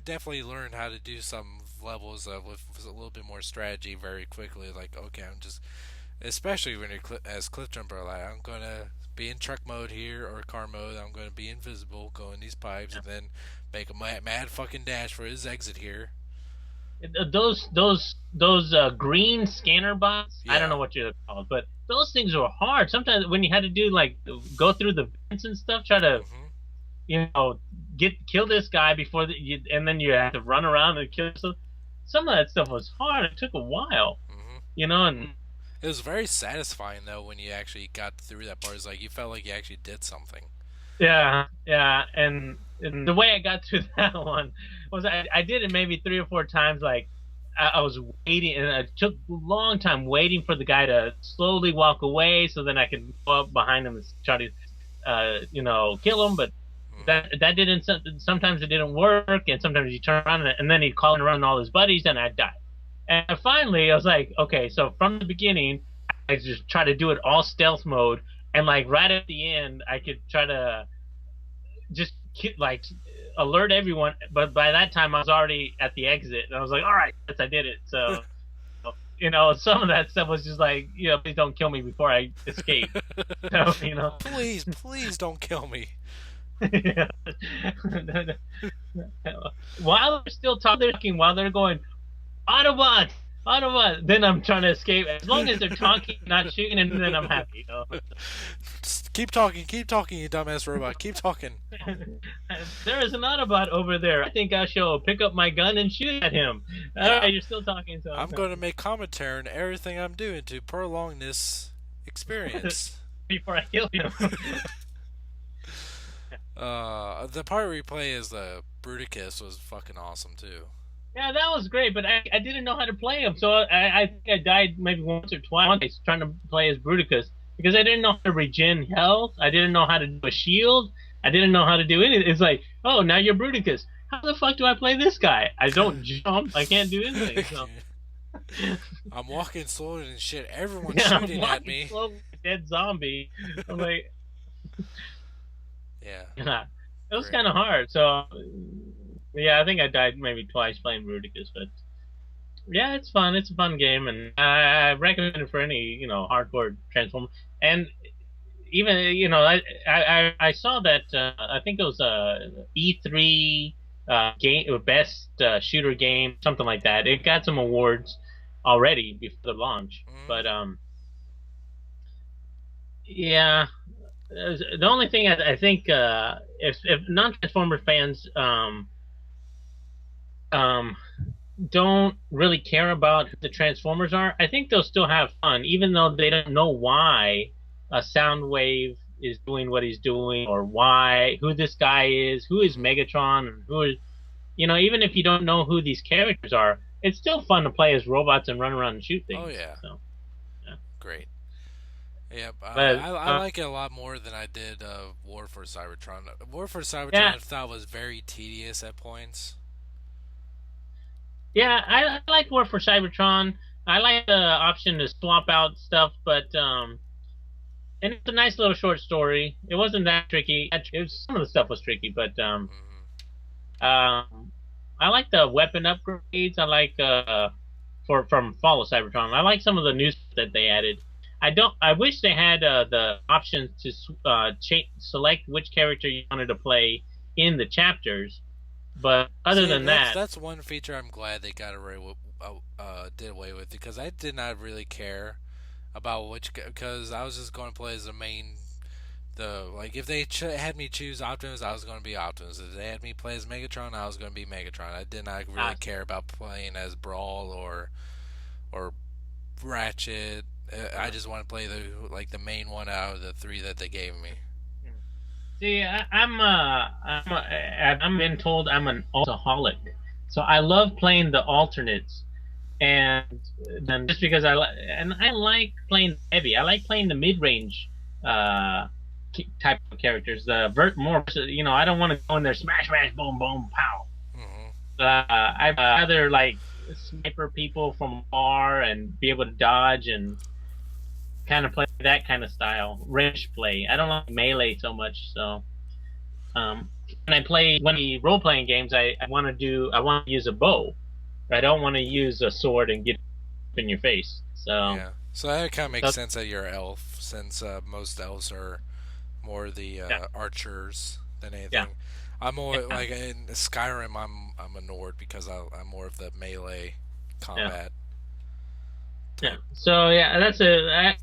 definitely learn how to do some levels with a little bit more strategy very quickly. Like, okay, I'm just, especially when you're as cliff jumper, like I'm gonna be in truck mode here or car mode. I'm gonna be invisible, go in these pipes, and then make a mad fucking dash for his exit here. Those green scanner bots. I don't Yeah. know what you're called, but those things were hard. Sometimes when you had to do like go through the vents and stuff, try to Mhm. you know, kill this guy before and then you have to run around and kill. So some of that stuff was hard. It took a while, Mhm. and It was very satisfying though when you actually got through that part. It's like you felt like you actually did something. yeah, yeah. And the way I got through that one was I did it maybe three or four times. Like I was waiting, and it took a long time waiting for the guy to slowly walk away, so then I could go up behind him and try to, kill him. But Mhm. that didn't. Sometimes it didn't work, and sometimes you turn around and then he'd call and run all his buddies, and I'd die. And finally, I was like, okay, so from the beginning, I just try to do it all stealth mode, and like right at the end, I could try to just like alert everyone. But by that time, I was already at the exit, and I was like, all right, yes, I did it. So some of that stuff was just like, please don't kill me before I escape. So Please, please don't kill me. yeah. While they're still talking, while they're going, Autobots, Autobots, then I'm trying to escape. As long as they're talking, not shooting, and then I'm happy. Just keep talking, you dumbass robot. Keep talking. There is an Autobot over there. I think I shall pick up my gun and shoot at him. All Yeah, right, you're still talking, so I'm going to make commentary on everything I'm doing to prolong this experience. before I kill him. The part where you play as the Bruticus was fucking awesome too. Yeah, that was great, but I didn't know how to play him, so I think I died maybe once or twice trying to play as Bruticus because I didn't know how to regen health. I didn't know how to do a shield. I didn't know how to do anything. It's like, oh, now you're Bruticus. How the fuck do I play this guy? I don't jump. I can't do anything. So I'm walking slower than shit. Everyone's yeah, I'm shooting at walking me. slow like a dead zombie. I'm like, Yeah, yeah, it was great. kind of hard. So yeah, I think I died maybe twice playing Bruticus, but yeah, it's fun. It's a fun game, and I recommend it for any hardcore Transformer. And even I saw that I think it was E3 game best shooter game, something like that. It got some awards already before the launch, Mm, but yeah. The only thing I think if non Transformer fans um don't really care about who the Transformers are, I think they'll still have fun, even though they don't know why a Soundwave is doing what he's doing, or who this guy is, who is mm-hmm. Megatron, and who is, even if you don't know who these characters are, it's still fun to play as robots and run around and shoot Oh things. yeah, So, yeah. great. Yeah, But I like it a lot more than I did War for Cybertron. War for Cybertron yeah, I thought was very tedious at points. yeah, I like War for Cybertron. I like the option to swap out stuff, but and it's a nice little short story. It wasn't that tricky. Some of the stuff was tricky, but Hmm. I like the weapon upgrades. I like from Fall of Cybertron. I like some of the new stuff that they added. I don't. I wish they had the option to select which character you wanted to play in the chapters. But other See, than that, that's one feature I'm glad they got away with, did away with because I did not really care about which because I was just going to play as the main. The like if they had me choose Optimus, I was going to be Optimus. If they had me play as Megatron, I was going to be Megatron. I did not really uh, care about playing as Brawl or Ratchet. I uh, just want to play the main one out of the three that they gave me. see, I'm been told I'm an altaholic, so I love playing the alternates. And then just because I like playing heavy, I like playing the mid range uh, type of characters. The more, I don't want to go in there smash, smash, boom, boom, pow. Hmm. I'd rather like sniper people from far and be able to dodge and kind of play that kind of style, range play. I don't like melee so much. So when I role playing games, I want to use a bow. I don't want to use a sword and get in your face. Yeah. So that kind of makes So sense that you're elf, since most elves are more the yeah, archers than yeah, anything. I'm more yeah, like in Skyrim. I'm a Nord because I'm more of the melee yeah. combat Yeah. type. So yeah,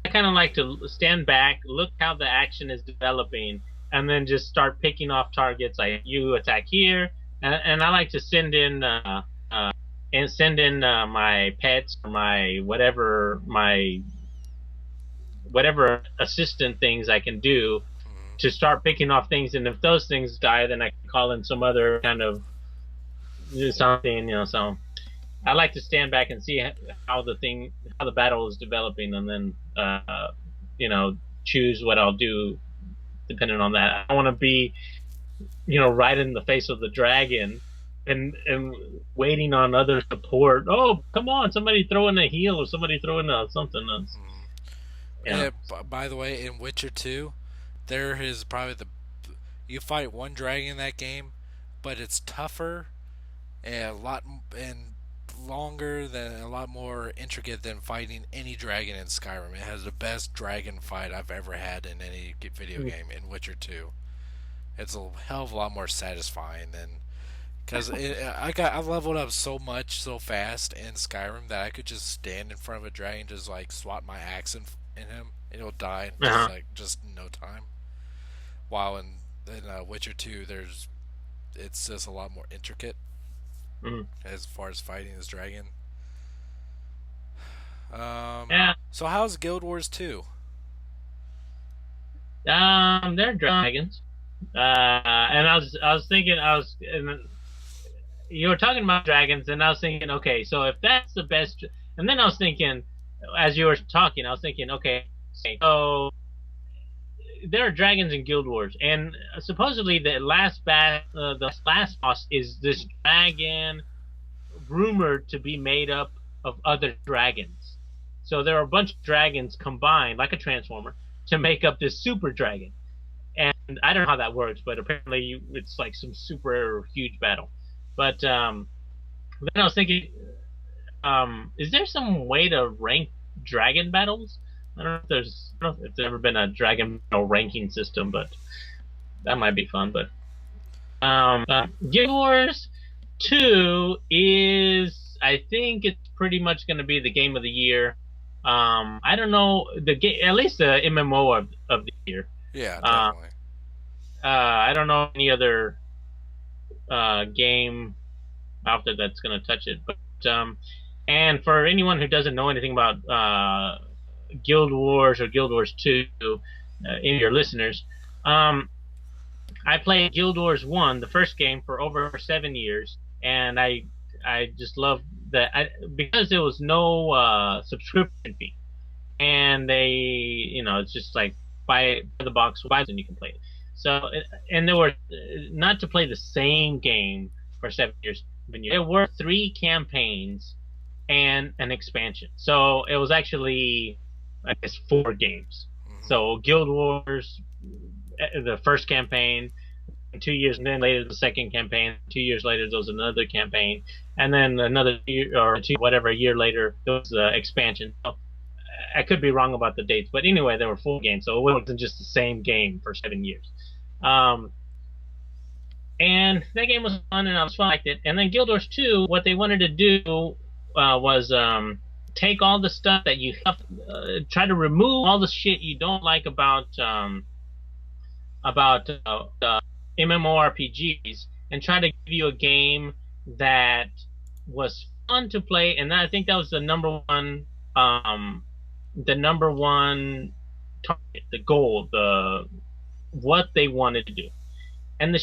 I kind of like to stand back, look how the action is developing, and then just start picking off targets. Like you attack here, and I like to send in my pets or my whatever assistant things I can do Hmm. to start picking off things. And if those things die, then I can call in some other kind of something, So I like to stand back and see how the battle is developing, and then choose what I'll do depending on that. I want to be right in the face of the dragon, and waiting on other support. Oh, come on! Somebody throw in a heal or somebody throw in something else. Hmm. Yeah. By the way, in Witcher 2, there is probably the you fight one dragon in that game, but it's tougher and and longer than a lot more intricate than fighting any dragon in Skyrim. It has the best dragon fight I've ever had in any video game in Witcher 2. It's a hell of a lot more satisfying than because I leveled up so much so fast in Skyrim that I could just stand in front of a dragon, just like swat my axe in him, and he'll die in Uh-huh. just no time. While in Witcher 2, it's just a lot more intricate Mhm. as far as fighting this dragon. Yeah. So how's Guild Wars 2? They're dragons. And I was thinking, and you were talking about dragons, and I was thinking, okay, so if that's the best, and then I was thinking, as you were talking, I was thinking, okay, so there are dragons in Guild Wars, and supposedly the last boss is this dragon rumored to be made up of other dragons. So there are a bunch of dragons combined, like a transformer, to make up this super dragon. And I don't know how that works, but apparently it's like some super huge battle. But then I was thinking, is there some way to rank dragon battles? I don't know if there's ever been a dragon battle ranking system, but that might be fun. But Guild Wars 2 is, I think it's pretty much going to be the game of the year. I don't know at least the MMO of the year. Yeah, Uh, definitely. I don't know any other game out there that's going to touch it. But and for anyone who doesn't know anything about Guild Wars or Guild Wars 2, in your listeners, I played Guild Wars 1, the first game, for over 7 years, and I just love because there was no subscription fee, and it's just like buy the box, buy it, and you can play it. So, and there were not to play the same game for 7 years. There were three campaigns and an expansion. So it was actually, I guess, four games. Hmm. So Guild Wars, the first campaign, 2 years, and then later the second campaign. 2 years later, there was another campaign, and then another year or two, whatever, a year later, there was the expansion. So I could be wrong about the dates, but anyway, there were four games, so it wasn't just the same game for 7 years. Um, and that game was fun, and I was fun, liked it. And then Guild Wars 2, what they wanted to do was take all the stuff that you have, try to remove all the shit you don't like about MMORPGs, and try to give you a game that was fun to play. And I think that was the number one target, the goal, what they wanted to do. And the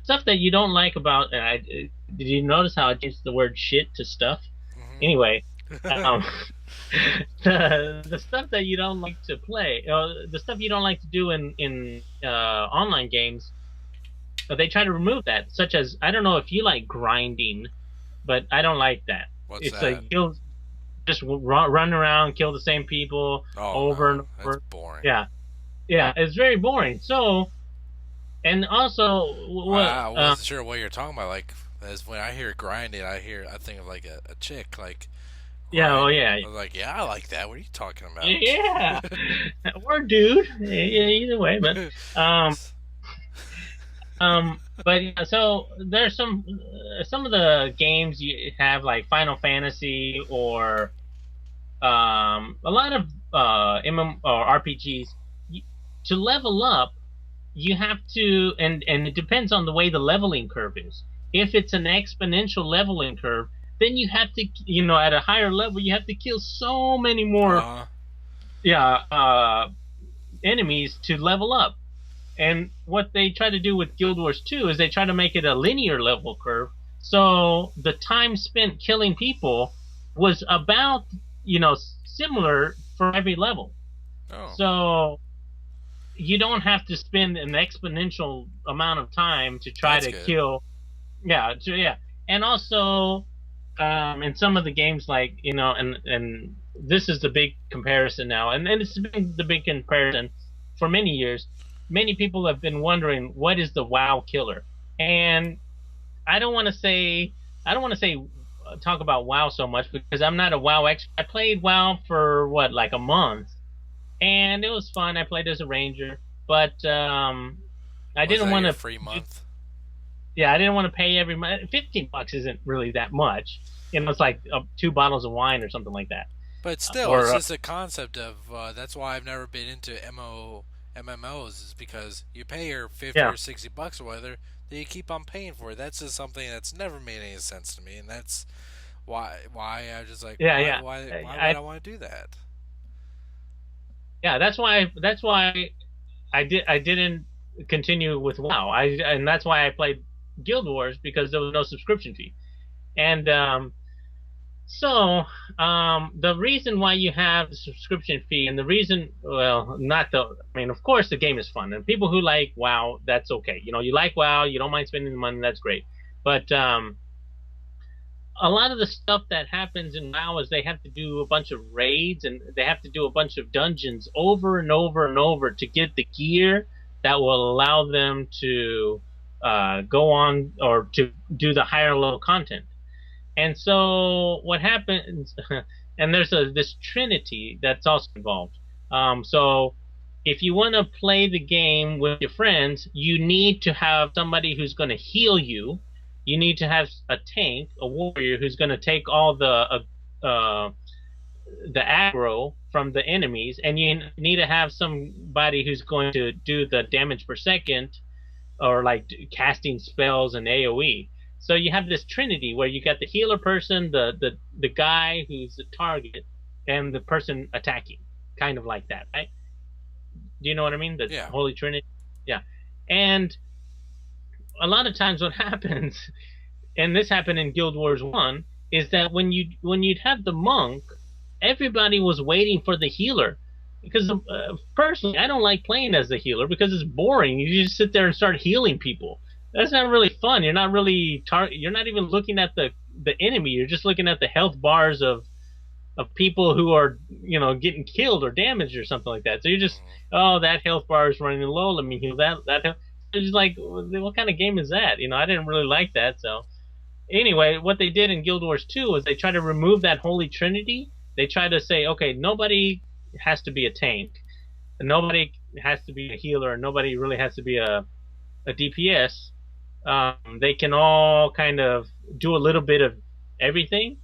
stuff that you don't like about, did you notice how I changed the word shit to stuff? Hmm. Anyway, um, The stuff that you don't like to play, the stuff you don't like to do in online games, they try to remove that. Such as, I don't know if you like grinding, but I don't like that. What's It's that? like you'll just run around, kill the same people Oh over no, and that's over. boring. Yeah, yeah, it's very boring. So, and also, what? I wasn't sure what you're talking about. Like, as when I hear grinding, I think of like a chick like Yeah, oh grinding. yeah, I was like, yeah, I like that. What are you talking about? yeah, or dude, yeah, either way. But um, but yeah, so there's some of the games you have like Final Fantasy or a lot of MM or RPGs. You, to level up, you have to, and it depends on the way the leveling curve is. If it's an exponential leveling curve, then you have to, at a higher level, you have to kill so many more, Uh huh. yeah, enemies to level up. And what they try to do with Guild Wars 2 is they try to make it a linear level curve. So the time spent killing people was about, similar for every level. Oh, So you don't have to spend an exponential amount of time to try that's to good. kill. Yeah, yeah. And also, in some of the games, like, and this is the big comparison now, and it's been the big comparison for many years. Many people have been wondering what is the WoW killer, and I don't want to say I don't want to say talk about WoW so much because I'm not a WoW expert. I played WoW for what, like a month, and it was fun. I played as a ranger, but I Was didn't that want your to. free month? Yeah, I didn't want to pay every month. $15 isn't really that much. It's like two bottles of wine or something like that. But still, it's Or just a concept of. That's why I've never been into MMOs is because you pay your 50 yeah, or $60 or whatever, then you keep on paying for it. That's just something that's never made any sense to me, and that's why I was just like yeah, yeah. why would I I want to do that? yeah, that's why I didn't continue with WoW. And that's why I played Guild Wars because there was no subscription fee. And So, the reason why you have the subscription fee and the reason, well, not the, I mean, of course, the game is fun, and people who like WoW, that's okay. You like WoW, you don't mind spending the money, that's great. But a lot of the stuff that happens in WoW is they have to do a bunch of raids and they have to do a bunch of dungeons over and over and over to get the gear that will allow them to go on or to do the higher level content. And so what happens, and there's this trinity that's also involved. So if you want to play the game with your friends, you need to have somebody who's going to heal you. You need to have a tank, a warrior who's going to take all uh, the aggro from the enemies, and you need to have somebody who's going to do the damage per second or like casting spells and AoE. So you have this trinity where you got the healer person, the guy who's the target, and the person attacking, kind of like that, right? Do you know what I mean? The Yeah. Holy Trinity. Yeah, and a lot of times what happens, and this happened in Guild Wars 1, is that when you'd have the monk, everybody was waiting for the healer. Because personally, I don't like playing as the healer because it's boring. You just sit there and start healing people. That's not really fun. You're not really you're not even looking at the enemy. You're just looking at the health bars of people who are getting killed or damaged or something like that. So you're just, Mhm. oh, that health bar is running low. Let me heal that health. It's just like, what kind of game is that? I didn't really like that. So anyway, what they did in Guild Wars 2 is they try to remove that holy trinity. They try to say, okay, nobody has to be a tank, and nobody has to be a healer, and nobody really has to be a DPS. They can all kind of do a little bit of everything.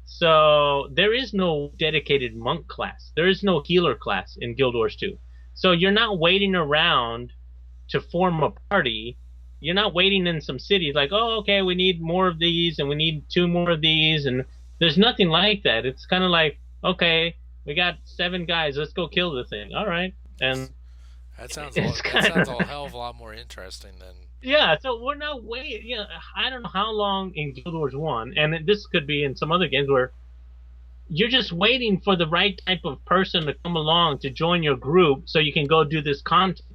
So there is no dedicated monk class. There is no healer class in Guild Wars 2. So you're not waiting around to form a party. You're not waiting in some cities like, oh, okay, we need more of these and we need two more of these. And there's nothing like that. It's kind of like, okay, we got 7 guys. Let's go kill the thing. All right. And it's That kind sounds a of, hell of a lot more interesting than. yeah. So we're not waiting. I don't know how long in Guild Wars 1, and this could be in some other games where you're just waiting for the right type of person to come along to join your group so you can go do this content.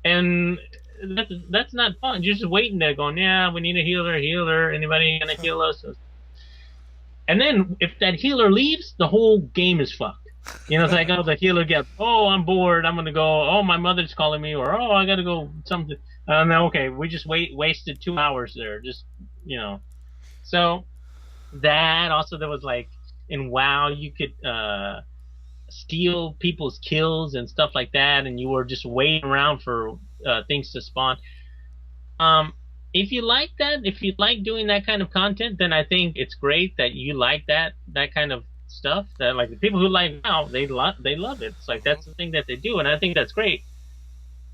And that's not fun. You're just waiting there going, yeah, we need a healer. Anybody gonna heal us? And then if that healer leaves, the whole game is fucked. You know, it's like, oh, the healer gets, oh, I'm bored. I'm gonna go. Oh, my mother's calling me, or oh, I gotta go something. No, okay, we just wasted 2 hours there. Just so that also there was like in WoW you could steal people's kills and stuff like that, and you were just waiting around for things to spawn. If you like that, if you like doing that kind of content, then I think it's great that you like that kind of stuff. That like the people who like WoW, they love it. It's like that's the thing that they do, and I think that's great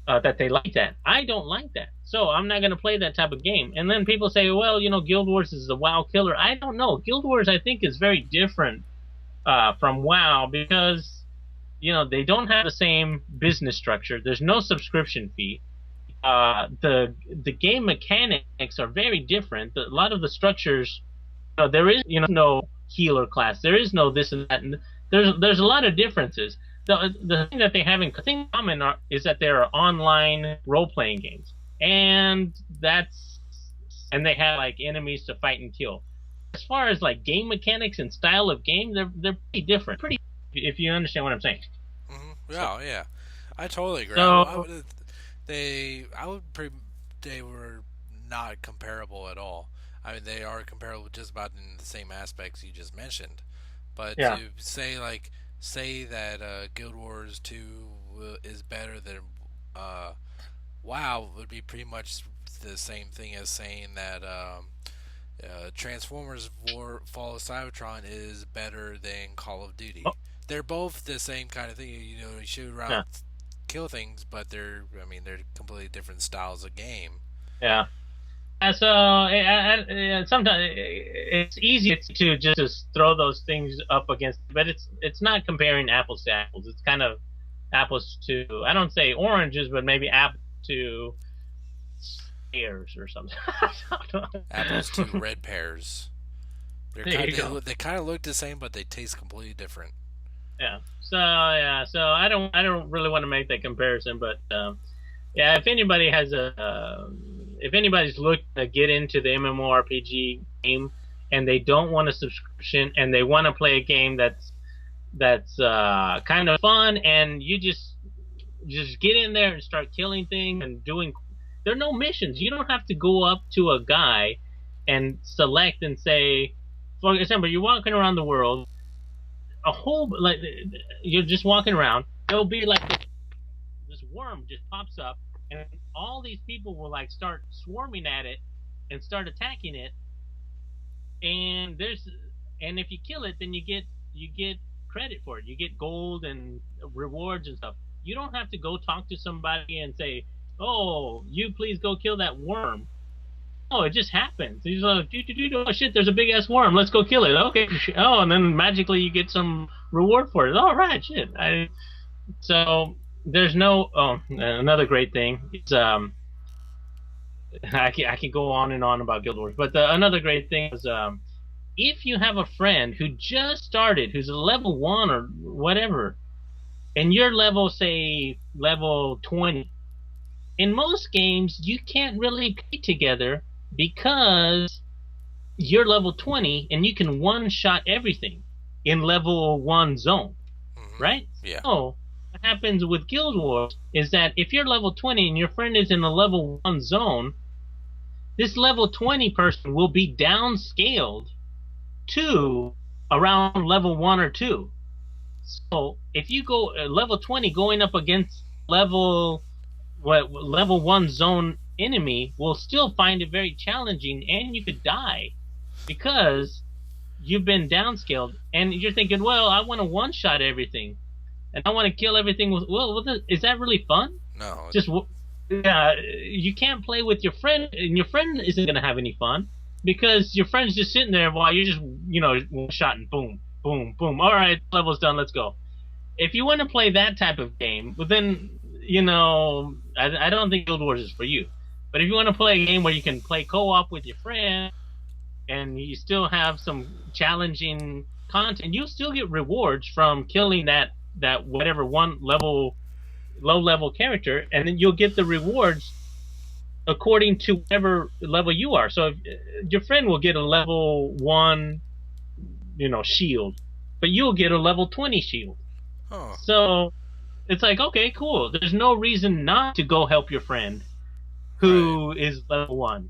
that they like that. I don't like that, so I'm not going to play that type of game. And then people say, well, Guild Wars is the WoW killer. I don't know. Guild Wars, I think, is very different from WoW because they don't have the same business structure. There's no subscription fee. The game mechanics are very different. A lot of the structures, there is no healer class. There is no this and that. And there's a lot of differences. The thing that they have in common is that there are online role playing games, and they have like enemies to fight and kill. As far as like game mechanics and style of game, they're pretty different. If you understand what I'm saying. Yeah, yeah, I totally agree. So They were not comparable at all. I mean, they are comparable just about in the same aspects you just mentioned. But yeah. to say that Guild Wars 2 is better than WoW would be pretty much the same thing as saying that Transformers Fall of Cybertron is better than Call of Duty. Oh, They're both the same kind of thing. You shoot around, yeah. kill things, but they're completely different styles of game. Yeah. So sometimes it's easy to just throw those things up against, but it's not comparing apples to apples. It's kind of apples to, I don't say oranges, but maybe apples to pears or something. Apples to red pears. There you go. They kind of look the same, but they taste completely different. Yeah. So I don't really want to make that comparison, but yeah, if anybody's looking to get into the MMORPG game and they don't want a subscription and they want to play a game that's kind of fun, and you just get in there and start killing things and doing. There are no missions. You don't have to go up to a guy and select and say, for example, you're walking around the world. You're just walking around. There'll be like this worm just pops up, and all these people will like start swarming at it and start attacking it. And if you kill it, then you get credit for it. You get gold and rewards and stuff. You don't have to go talk to somebody and say, "Oh, you please go kill that worm." Oh, it just happens. He's like, oh shit, there's a big ass worm. Let's go kill it. Okay. Oh, and then magically you get some reward for it. All right, shit. So there's no. Oh, another great thing is I can go on and on about Guild Wars, but another great thing is if you have a friend who just started, who's a level 1 or whatever, and you're level 20. In most games, you can't really play together because you're level 20 and you can one-shot everything in level 1 zone, right? Yeah. So what happens with Guild Wars is that if you're level 20 and your friend is in the level 1 zone, this level 20 person will be downscaled to around level 1 or 2. So if you go level 20 going up against level 1 zone enemy, will still find it very challenging, and you could die because you've been downscaled. And you're thinking, well, I want to one-shot everything, and I want to kill everything. Is that really fun? No. You can't play with your friend, and your friend isn't going to have any fun because your friend's just sitting there while you're just one-shotting, boom, boom, boom. All right, level's done. Let's go. If you want to play that type of game, well, then I don't think Guild Wars is for you. But if you want to play a game where you can play co-op with your friend and you still have some challenging content, you'll still get rewards from killing that whatever one level low level character, and then you'll get the rewards according to whatever level you are. So if, your friend will get a level 1, shield, but you'll get a level 20 shield. Huh. So it's like, okay, cool. There's no reason not to go help your friend Right. who is level 1.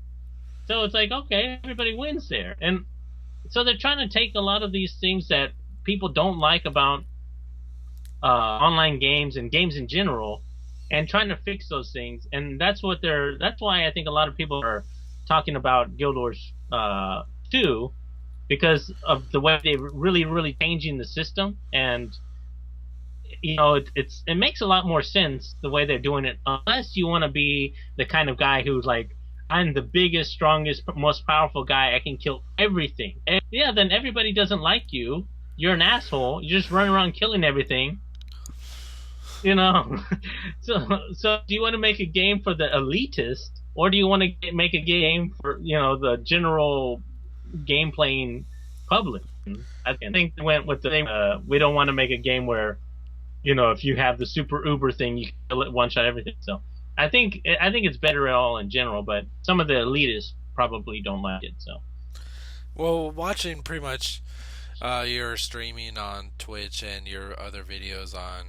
So it's like, okay, everybody wins there. And so they're trying to take a lot of these things that people don't like about online games and games in general, and trying to fix those things. And that's why I think a lot of people are talking about Guild Wars 2, because of the way they're really, really changing the system. And it makes a lot more sense the way they're doing it, unless you want to be the kind of guy who's like, I'm the biggest, strongest, most powerful guy. I can kill everything. And yeah, then everybody doesn't like you. You're an asshole. You just run around killing everything. You know. So do you want to make a game for the elitist, or do you want to make a game for the general game playing public? I think they went with the thing. We don't want to make a game where if you have the super uber thing, you can one shot everything. So I think it's better all in general, but some of the elitists probably don't like it. So Well, watching pretty much your streaming on Twitch and your other videos on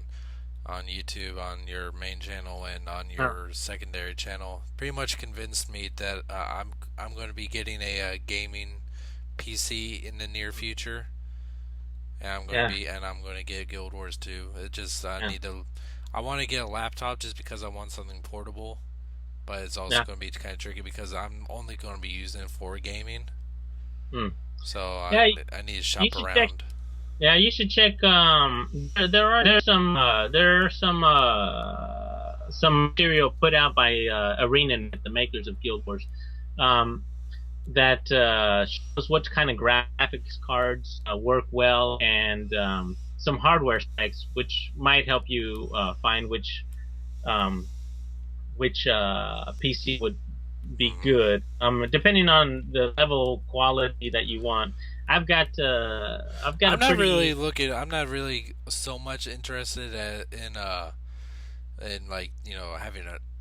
YouTube, on your main channel and on uh, your secondary channel, pretty much convinced me that I'm going to be getting a gaming PC in the near future, and yeah, I'm going to get Guild Wars 2. It just yeah, I want to get a laptop just because I want something portable, but it's also yeah, going to be kind of tricky because I'm only going to be using it for gaming. mm. So Yeah. I need to You shop should check. around. Yeah, you should check. There's some material put out by Arena, the makers of Guild Wars, um, that shows what kind of graphics cards work well, and some hardware specs, which might help you find um, which PC would be Hmm. good, depending on the level quality that you want. I've got a pretty. I'm not really so much interested in like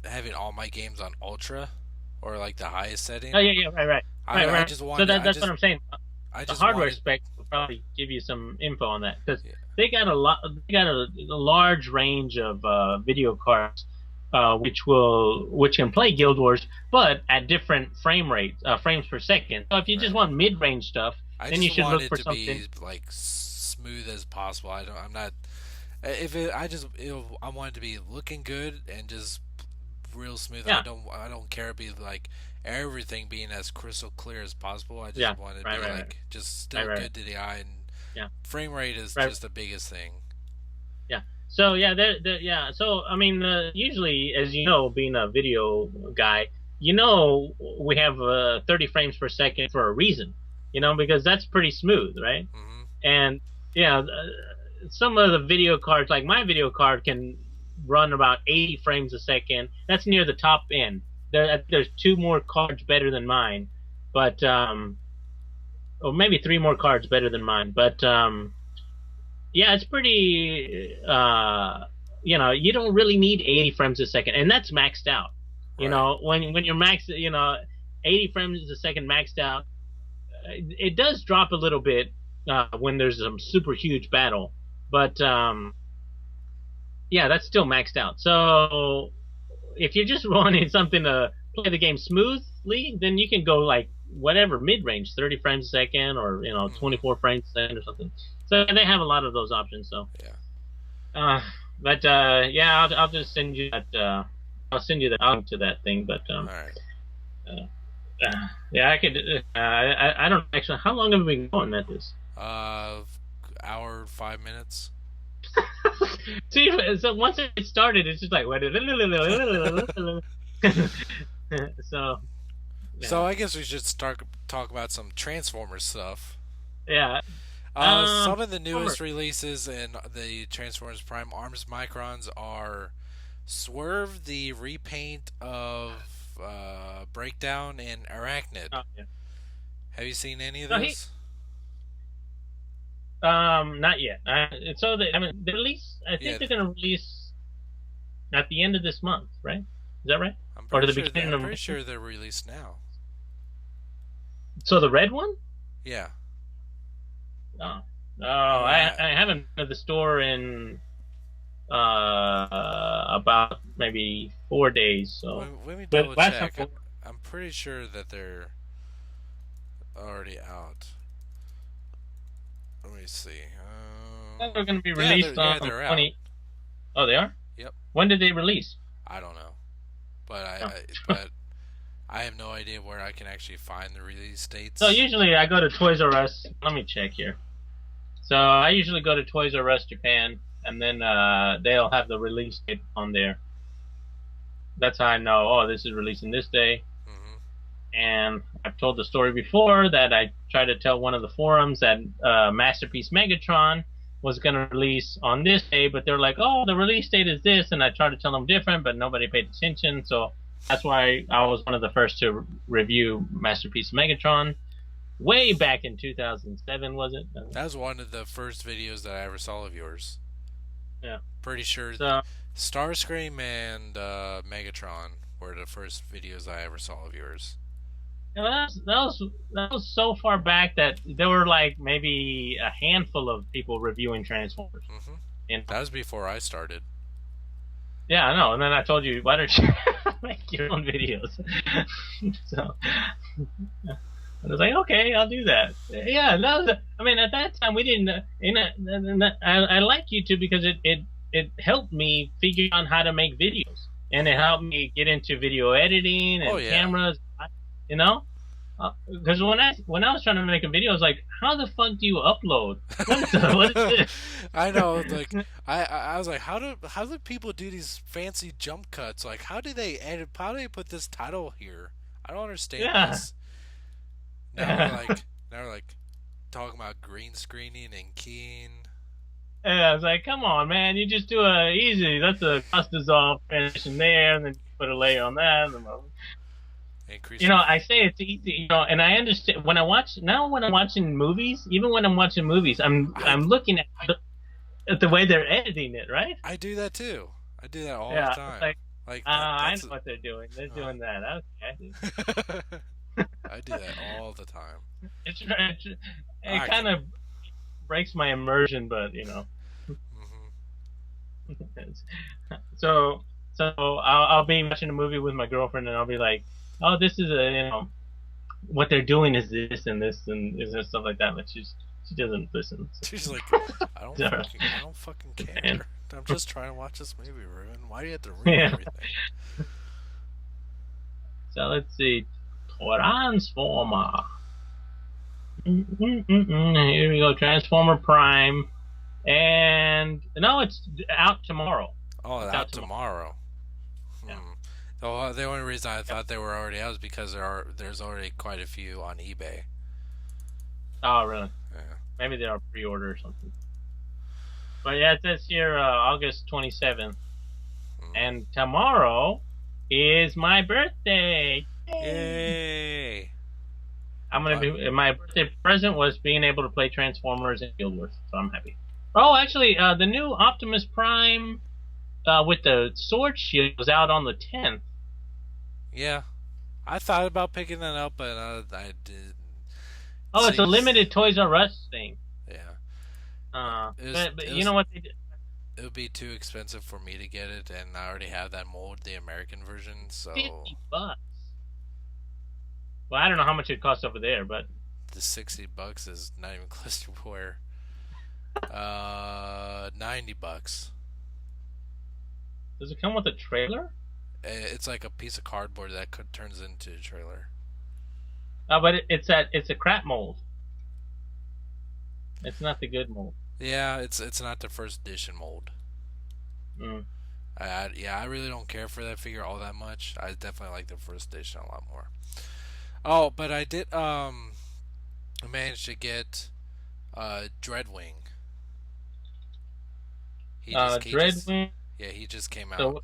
having all my games on ultra or like the highest Oh setting. yeah, yeah, right, right, right, I right. just So wanted that's what I'm saying. I The just hardware wanted specs will probably give you some info on that, because yeah, they got a large range of video cards, which can play Guild Wars, but at different frame rates, frames per second. So if you just right. want mid range stuff, I then you just should want look it for to something. be like smooth as possible. I'm not if it I just I want it to be looking good and just real smooth. Yeah, I don't care to be like everything being as crystal clear as possible. I just yeah, want it to right, be right, right, like just right, still right. good to the eye, and Yeah, frame rate is right. just the biggest thing. Yeah. So yeah, yeah. So I mean, usually, as you know, being a video guy, we have 30 frames per second for a reason. Because that's pretty smooth, right? Hmm. And yeah, some of the video cards, like my video card, can run about 80 frames a second. That's near the top end. There's two more cards better than mine, but or maybe three more cards better than mine, but yeah, it's pretty. You don't really need 80 frames a second, and that's maxed out. Right. When you're maxed, 80 frames a second maxed out, it does drop a little bit when there's some super huge battle, but yeah, that's still maxed out. So if you're just wanting something to play the game smoothly, then you can go like whatever mid range, 30 frames a second, or Hmm. 24 frames a second or something. So they have a lot of those options. So, Yeah. uh, but yeah, I'll just send you that. I'll send you the link to that thing. But All right. uh, yeah, I could. I don't actually. How long have we been going at this? Uh, hour 5 minutes. See, so once it started, it's just like so So yeah, I guess we should start talk about some Transformers stuff. yeah. Um, Some of the Homer. newest releases in the Transformers Prime Arms Microns are Swerve, the repaint of Breakdown, and Arachnid. Oh, yeah. Have you seen any of So he those? Not yet. So I mean, the release. I think Yeah, they're going to release at the end of this month, right? Is that right? Or to the beginning I'm of pretty next month? sure they're released now. So the red one? Yeah. Oh, I, I haven't been to the store in about maybe 4 days. So, let me but double last time, check. I'm pretty sure that they're already out. Let me see. they're going to be Yeah, released on they're out. 20. Oh, they are. Yep. When did they release? I don't know, but Oh. I have no idea where I can actually find the release So dates. usually I go to Toys R Us. Let me check here. So I usually go to Toys R Us Japan, and then they'll have the release date on there. That's how I know. Oh, this is releasing this day. Hmm. And I've told the story before that I tried to tell one of the forums that Masterpiece Megatron was going to release on this day, but they're like, "Oh, the release date is this," and I tried to tell them different, but nobody paid attention. So that's why I was one of the first to review Masterpiece Megatron way back in 2007, was it? That was one of the first videos that I ever saw of yours. Yeah. Pretty sure So Starscream and Megatron were the first videos I ever saw of yours. yeah, that was so far back that there were like maybe a handful of people reviewing Transformers. Hmm. You know? That was before I started. Yeah, I know. And then I told you, why don't you make your own videos? So I was like, okay, I'll do that. Yeah, that was. I mean, at that time we didn't. I like YouTube because it helped me figure out how to make videos, and it Hmm. helped me get into video editing Oh and yeah. cameras. You know, because when I was trying to make a video, I was like, how the fuck do you upload? What is this? I know, like I was like, how do people do these fancy jump cuts? Like, how do they edit? How do they put this title here? I don't understand Yeah. this. Yeah. Now we're like talking about green screening and keying, Yeah, I was like, come on, man, you just do a easy. That's a cross dissolve finish in there, and then you put a layer on that. increasing. I say it's easy, and I understand when I watch now when I'm watching movies, even when I'm watching movies, I I'm looking at the way they're editing it, right? I do that too. I do that all the Yeah, it's time. like, Like I know that's what they're doing. They're uh, doing that. Okay. I do that all the time. It I kind can. of breaks my immersion, but Hmm. so I'll be watching a movie with my girlfriend, and I'll be like, oh, this is what they're doing is this and this and is this stuff like that, but she doesn't listen. She's like, So, I don't fucking and, care. I'm just trying to watch this movie, ruin. Why do you have to ruin yeah. everything? So let's see, Transformer. Here we go, Transformer Prime, and no, it's out tomorrow. Oh, It's out out tomorrow. tomorrow. Yeah. Hmm. The only reason I thought they were already out is because there's already quite a few on eBay. Oh, really? Yeah. Maybe they're a pre-order or something. But yeah, it says here August 27th. Hmm. And tomorrow is my birthday. Yay! Yay! I'm gonna Uh, be my birthday present was being able to play Transformers and Guild Wars, so I'm happy. Oh, actually, the new Optimus Prime with the sword shield was out on the 10th. yeah. I thought about picking that up, but I did. Oh, it's a Seems. limited Toys R Us thing. Yeah. But you know what they did? It would be too expensive for me to get it, and I already have that mold, the American version. So $50. Well, I don't know how much it costs over there, but the $60 is not even close to where. $90. does it come with a trailer? It's like a piece of cardboard that turns into a trailer. But it's a crap mold. It's not the good mold. Yeah, it's not the first edition mold. Mm. Yeah, I really don't care for that figure all that much. I definitely like the first edition a lot more. Oh, but I did manage to get Dreadwing. He just Dreadwing. yeah, he just came out So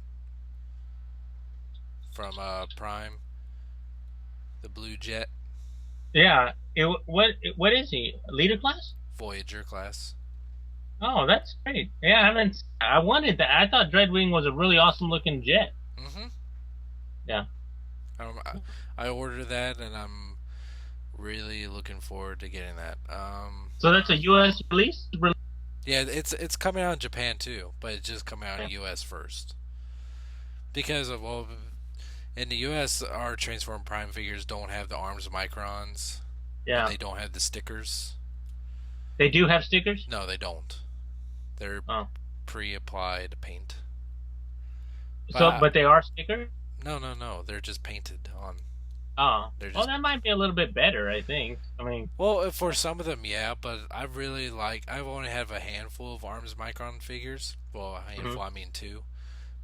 from Prime, the Blue Jet. yeah, what is he? Leader class? Voyager class. Oh, that's great. Yeah, I haven't. I wanted that. I thought Dreadwing was a really awesome looking jet. Mm-hmm. Yeah. I ordered that, and I'm really looking forward to getting that. So that's a U.S. release. Yeah, it's coming out in Japan too, but it's just coming out in the U.S. first because of well, in the U.S. our Transform Prime figures don't have the arms microns, and Yeah. they don't have the stickers. They do have stickers. No, they don't. They're Oh. pre-applied paint. So, But but they are stickers. no. They're just painted on. Oh. They're Well, just that might be a little bit better. I think. I mean. well for some of them, yeah. But I really like. I've only have a handful of arms micron figures. Well, a Mhm. handful. I mean two.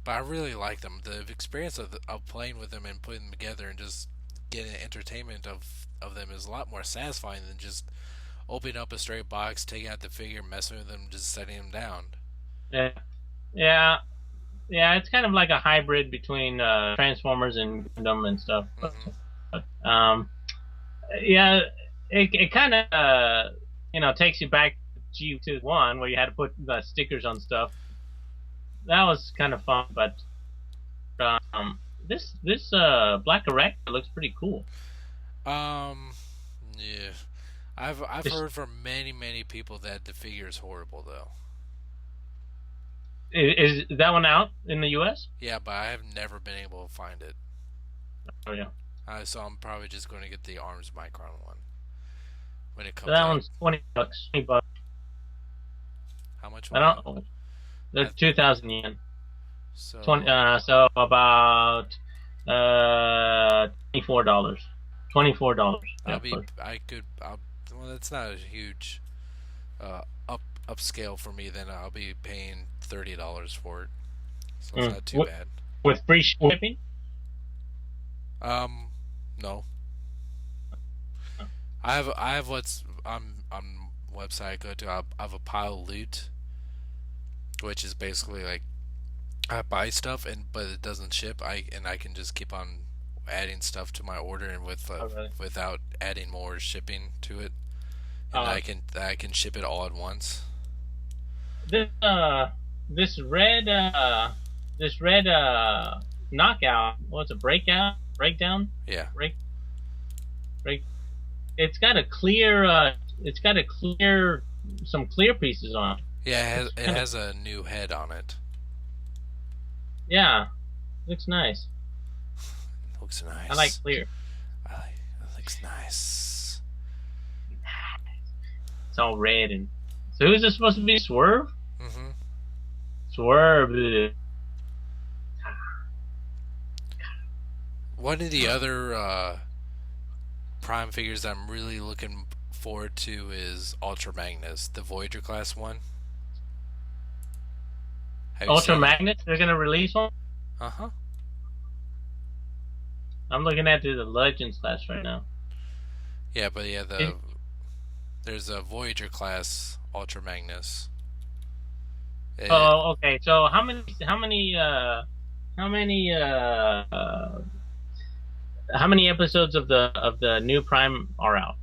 But I really like them. The experience of playing with them and putting them together and just getting entertainment of them is a lot more satisfying than just opening up a straight box, taking out the figure, messing with them, just setting them down. Yeah. Yeah. Yeah. It's kind of like a hybrid between Transformers and Gundam and stuff. Hmm. But, yeah, it kind of takes you back to G2-1 where you had to put the stickers on stuff. That was kind of fun, but this Black Erector looks pretty cool. Um, yeah, I've Is, heard from many people that the figure is horrible though. is that one out in the U.S.? Yeah, but I have never been able to find it. Oh yeah, So I'm probably just going to get the arms micron one when it comes that out. one's $20. $20. How much I was it? don't know. They're 2,000 yen. 20. So So about $24. $24. I'll Yeah. be I could well that's not a huge upscale for me. Then I'll be paying $30 for it, so it's Mm. not too bad. With free shipping. Um, no, I have what's on website I go to. I have a pile of loot, which is basically like I buy stuff and but it doesn't ship. I can just keep on adding stuff to my order and Oh, really? without adding more shipping to it, and Uh, I can ship it all at once. this this red this red knockout. What's a breakout? Breakdown? Yeah, Break break. It's got a clear. It's got a clear. Some clear pieces on it. yeah. Looks It kind of has a new head on it. yeah. Looks nice. Looks I like nice. clear. It looks nice. It's all red and. So who's this supposed to be? Swerve? Mm-hmm. Swerve. One of the other Prime figures I'm really looking forward to is Ultra Magnus, the Voyager class one. Have you Ultra seen it? Magnets. They're gonna release one. Uh huh. I'm looking at the Legends class right now. Yeah, but yeah, It, there's a Voyager class Ultra Magnus. It, oh, okay. So how many how many episodes of the new Prime are out?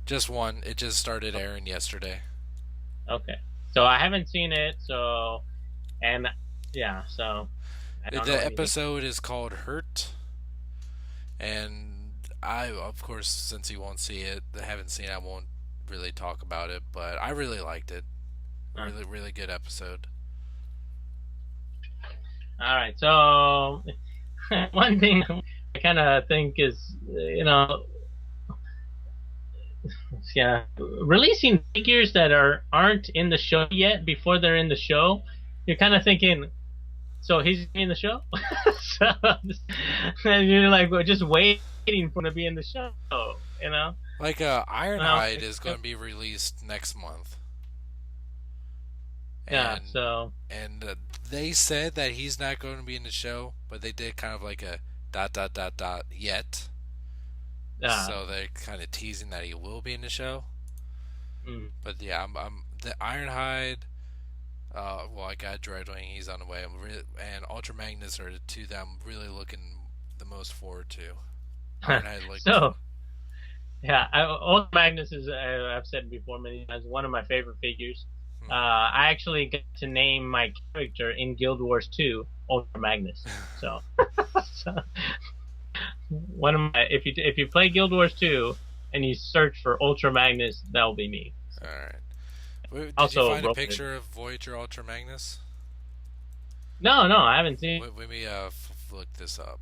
just one. It just started airing yesterday. Okay. So I haven't seen it, so and yeah, so I don't know The anything. episode is called Hurt, and I, of course, since you won't see it, I haven't seen it, I won't really talk about it, but I really liked it. Uh, Really good episode. all right. So one thing I kind of think is yeah, releasing figures that aren't in the show yet before they're in the show. You're kind of thinking, so he's in the show. So and you're like, we're just waiting for him to be in the show. You know? Like Well, Ironhide is going to be released next month, yeah. and So they said that he's not going to be in the show, but they did kind of like a dot yet. uh, So they're kind of teasing that he will be in the show. mm, But yeah, I'm the Ironhide. Well, I got Dreadwing. He's on the way. And Ultra Magnus are the two that I'm really looking the most forward to. Ironhide looked. so Yeah, Ultra Magnus is, I've said before many times, one of my favorite figures. Hmm. I actually got to name my character in Guild Wars 2 Ultra Magnus. So, so one of my if you play Guild Wars 2 and you search for Ultra Magnus, that'll be me. All So, right. Did you also find a Roman. picture of Voyager Ultra Magnus? No, no, I haven't seen. Let me look this up.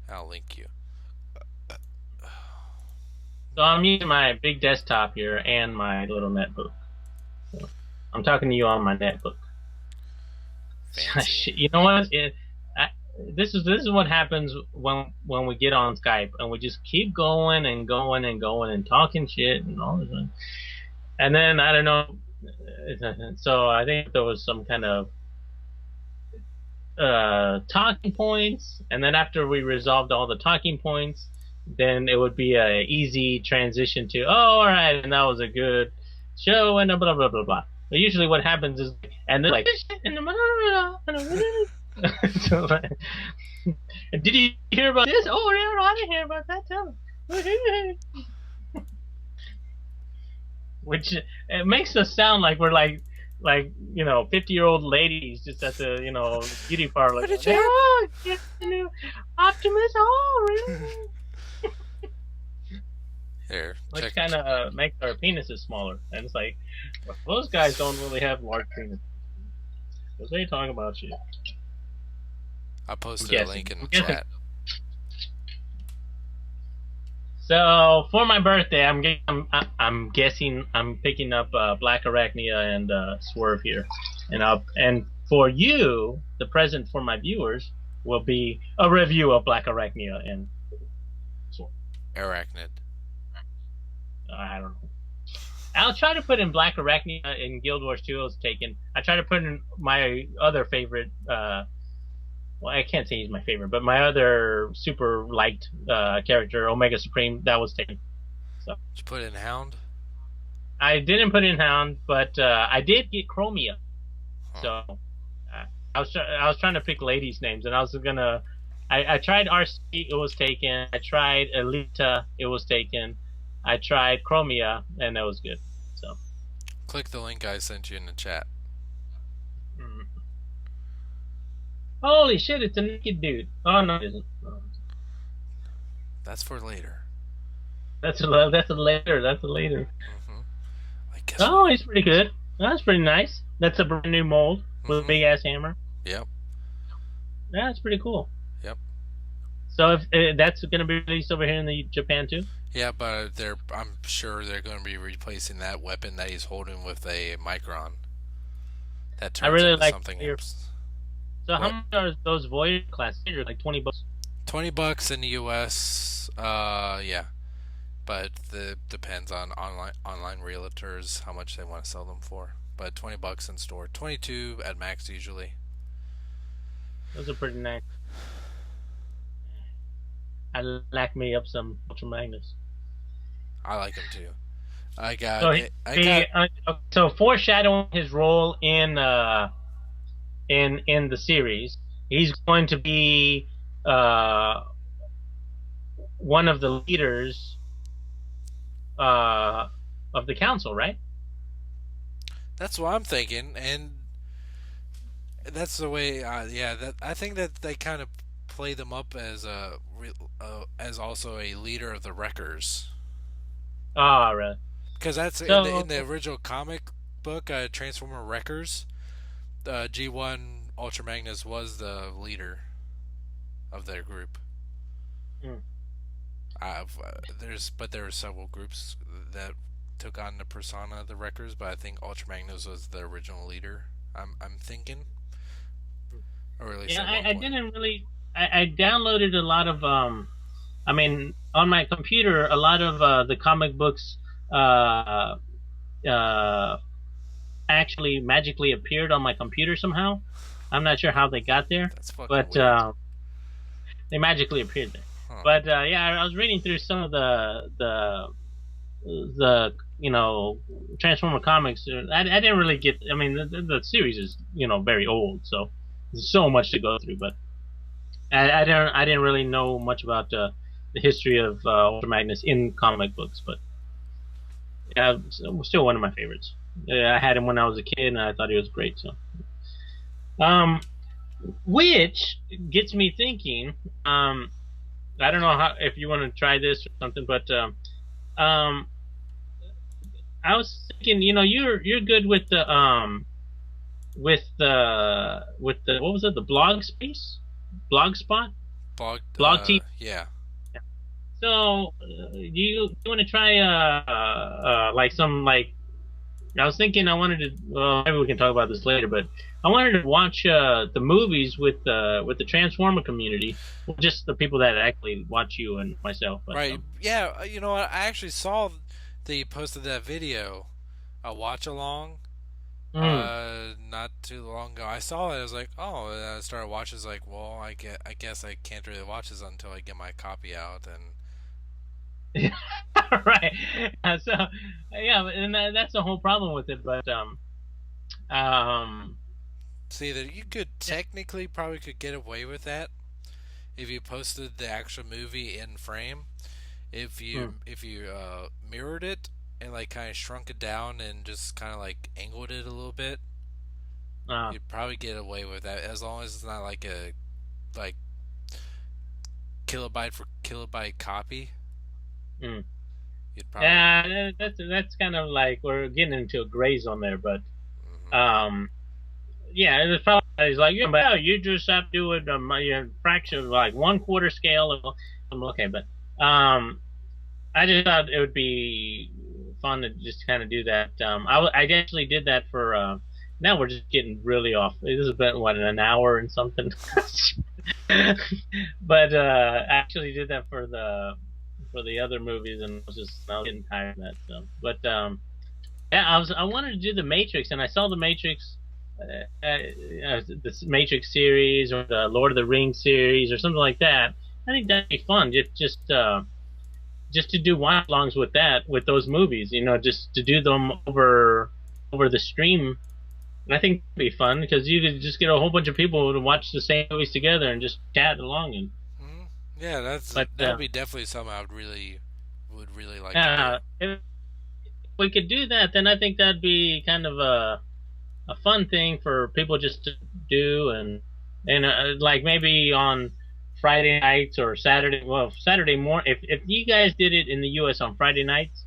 I'll link you. So I'm using my big desktop here and my little netbook. So I'm talking to you on my netbook. Fancy. You know what? I, this is what happens when we get on Skype and we just keep going and going and going and talking shit and all this. And then I don't know. So I think there was some kind of talking points, and then after we resolved all the talking points, then it would be a easy transition to, oh, all right, and that was a good show, and blah blah blah blah. But usually, what happens is, and they're like, so, like, did you hear about this? Oh, yeah, I didn't hear about that. Tell me. Which it makes us sound like we're like 50-year-old ladies just at the beauty parlor. What did you Going, happen? oh, get the new Optimus. Oh, really? Here, Which check. kind of makes our penises smaller. And it's like, well, those guys don't really have large penises. Because they talk about shit. I I'm posted a guessing. link in I'm the guessing. chat. So for my birthday, I'm guessing I'm picking up Black Arachnia and Swerve here, and for you, the present for my viewers will be a review of Black Arachnia and Swerve. Arachnid. I don't know. I'll try to put in Black Arachnia in Guild Wars 2. It was taken. I try to put in my other favorite. Well, I can't say he's my favorite, but my other super liked character, Omega Supreme, that was taken. So. Did you put in Hound? I didn't put in Hound, but I did get Chromia. Huh. So I was trying to pick ladies' names, and I was gonna. I tried RC, it was taken. I tried Elita, it was taken. I tried Chromia, and that was good. So. Click the link I sent you in the chat. Mm. Holy shit! It's a naked dude. Oh no, it isn't. Oh. That's for later. That's a later. That's a later. Mm-hmm. I guess. Oh, he's pretty good. That's pretty nice. That's a brand new mold with a Mm-hmm. big ass hammer. Yep. Yeah, that's pretty cool. Yep. So if that's going to be released over here in the Japan too. Yeah, but I'm sure they're going to be replacing that weapon that he's holding with a Micron. That I turns really into like something your. else. So how What? much are those Voyager classes? They're like $20. $20 in the U.S. Yeah, but it depends on online realtors how much they want to sell them for. But $20 in store, 22 at max usually. Those are pretty nice. I like me up some Ultra Magnus. I like them too. I got So it. I got. so foreshadowing his role in the series, he's going to be uh one of the leaders uh of the council, right? That's what I'm thinking, and that's the way. Yeah, that I think that they kind of play them up as as also a leader of the Wreckers, All right. because that's So in the original comic book, Transformer Wreckers. G1 Ultra Magnus was the leader of their group. mm, There were several groups that took on the persona of the Wreckers, but I think Ultra Magnus was the original leader. I'm thinking, or at least yeah, at one I point. didn't really. I downloaded a lot of I mean, on my computer, a lot of the comic books uh, uh, actually magically appeared on my computer somehow. I'm not sure how they got there, That's fucking but weird. they magically appeared there. Huh. But yeah, I was reading through some of the Transformer comics. I didn't really get. I mean, the series is very old, so there's so much to go through. But I didn't really know much about the history of Ultra Magnus in comic books. But yeah, still one of my favorites. I had him when I was a kid, and I thought he was great. So, um, which gets me thinking. I don't know how if you want to try this or something, but um, I was thinking, you're good with the what was it, the blog space, blog spot, Blog, blog T. yeah. So, do you want to try like some like I was thinking I wanted to. Well, maybe we can talk about this later, but I wanted to watch the movies with the Transformer community, well, just the people that actually watch you and myself. But Right. Yeah, you know what? I actually saw that you posted that video, a watch along, mm, not too long ago. I saw it. I was like, oh, and I started watching. It's like, well, I guess I can't really watch this until I get my copy out and right. So yeah, and that's the whole problem with it. But um, see that you could technically probably could get away with that if you posted the actual movie in frame. mm, If you mirrored it and like kind of shrunk it down and just kind of like angled it a little bit, uh, you'd probably get away with that as long as it's not like a like kilobyte for kilobyte copy. mm. You'd probably. Yeah, that's kind of like we're getting into a gray zone there, but Mhm. um, yeah, it's probably it's like yeah, but you just have to do it a fraction of like 1/4 scale. I'm okay, but I just thought it would be fun to just kind of do that. I actually did that for. Now we're just getting really off. This has been what an hour and something, but I actually did that for the other movies, and I was getting tired of that stuff. But yeah, I wanted to do the Matrix, and I saw the Matrix, the Matrix series or the Lord of the Rings series or something like that. I think that'd be fun. Just to do watch-alongs with that, with those movies, just to do them over the stream. And I think it'd be fun because you could just get a whole bunch of people to watch the same movies together and just chat along. And Mhm. Yeah, but that would be definitely something I would really like to do. yeah, if we could do that, then I think that'd be kind of a fun thing for people just to do, and like maybe on Friday nights or Saturday. Well, Saturday morning. If you guys did it in the U.S. on Friday nights,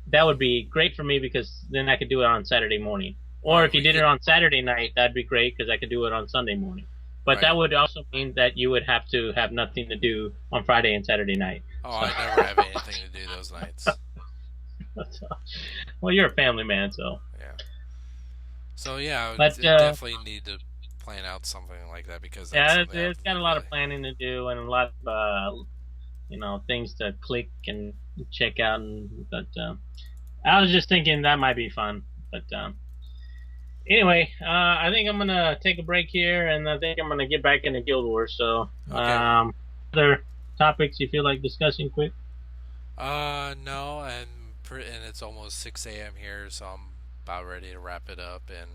that would be great for me because then I could do it on Saturday morning. Or Right, if you we did it could. on Saturday night, that'd be great because I could do it on Sunday morning. But that Right. would also mean that you would have to have nothing to do on Friday and Saturday night. Oh, So, I never have anything to do those nights. well, you're a family man, so. Yeah. So yeah, I would But definitely need to plan out something like that because that's yeah, something I it's got a would lot really. of planning to do and a lot of things to click and check out. But I was just thinking that might be fun. But anyway, I think I'm gonna take a break here, and I think I'm gonna get back into Guild Wars. So, Okay. other topics you feel like discussing quick? No, and it's almost 6 a.m. here, so I'm about ready to wrap it up and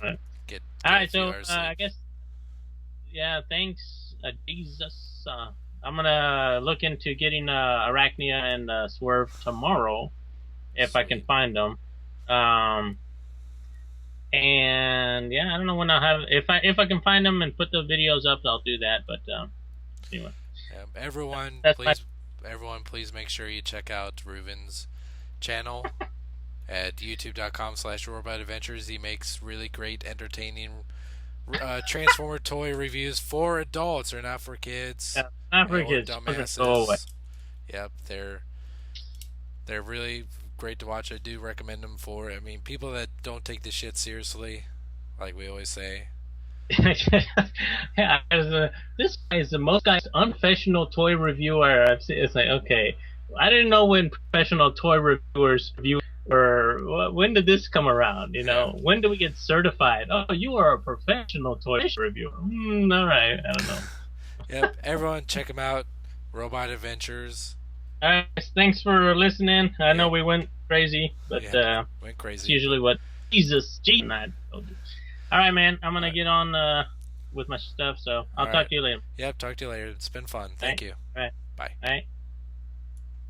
All right. get All get a right. few So hours sleep. I guess yeah. Thanks, Jesus. I'm gonna look into getting Arachnia and Swerve tomorrow if I can Sweet. find them. Um, and yeah, I don't know when I'll have if I can find them and put the videos up, I'll do that. But anyway, Everyone, that's my please make sure you check out Ruben's channel at youtube.com/robotadventures. He makes really great, entertaining Transformer toy reviews for adults. They're not for kids not for or kids. Doesn't go away. dumbasses. Yep, they're really great to watch. I do recommend them for. I mean, people that don't take this shit seriously, like we always say. Yeah, this guy is the most guy's unprofessional toy reviewer I've seen. It's like, okay, I didn't know when professional toy reviewers review or when did this come around? Yeah. When do we get certified? Oh, you are a professional toy reviewer. All right, I don't know. Yep. Everyone, check them out. Robot Adventures. All right, thanks for listening. I know Yep. we went crazy, but Yep. Went it's crazy. usually what Jesus, All right, man, I'm All gonna right. get on with my stuff, so I'll All talk right. to you later. Yep. Talk to you later. It's been fun. All right, Thank you. all right, Bye. all right.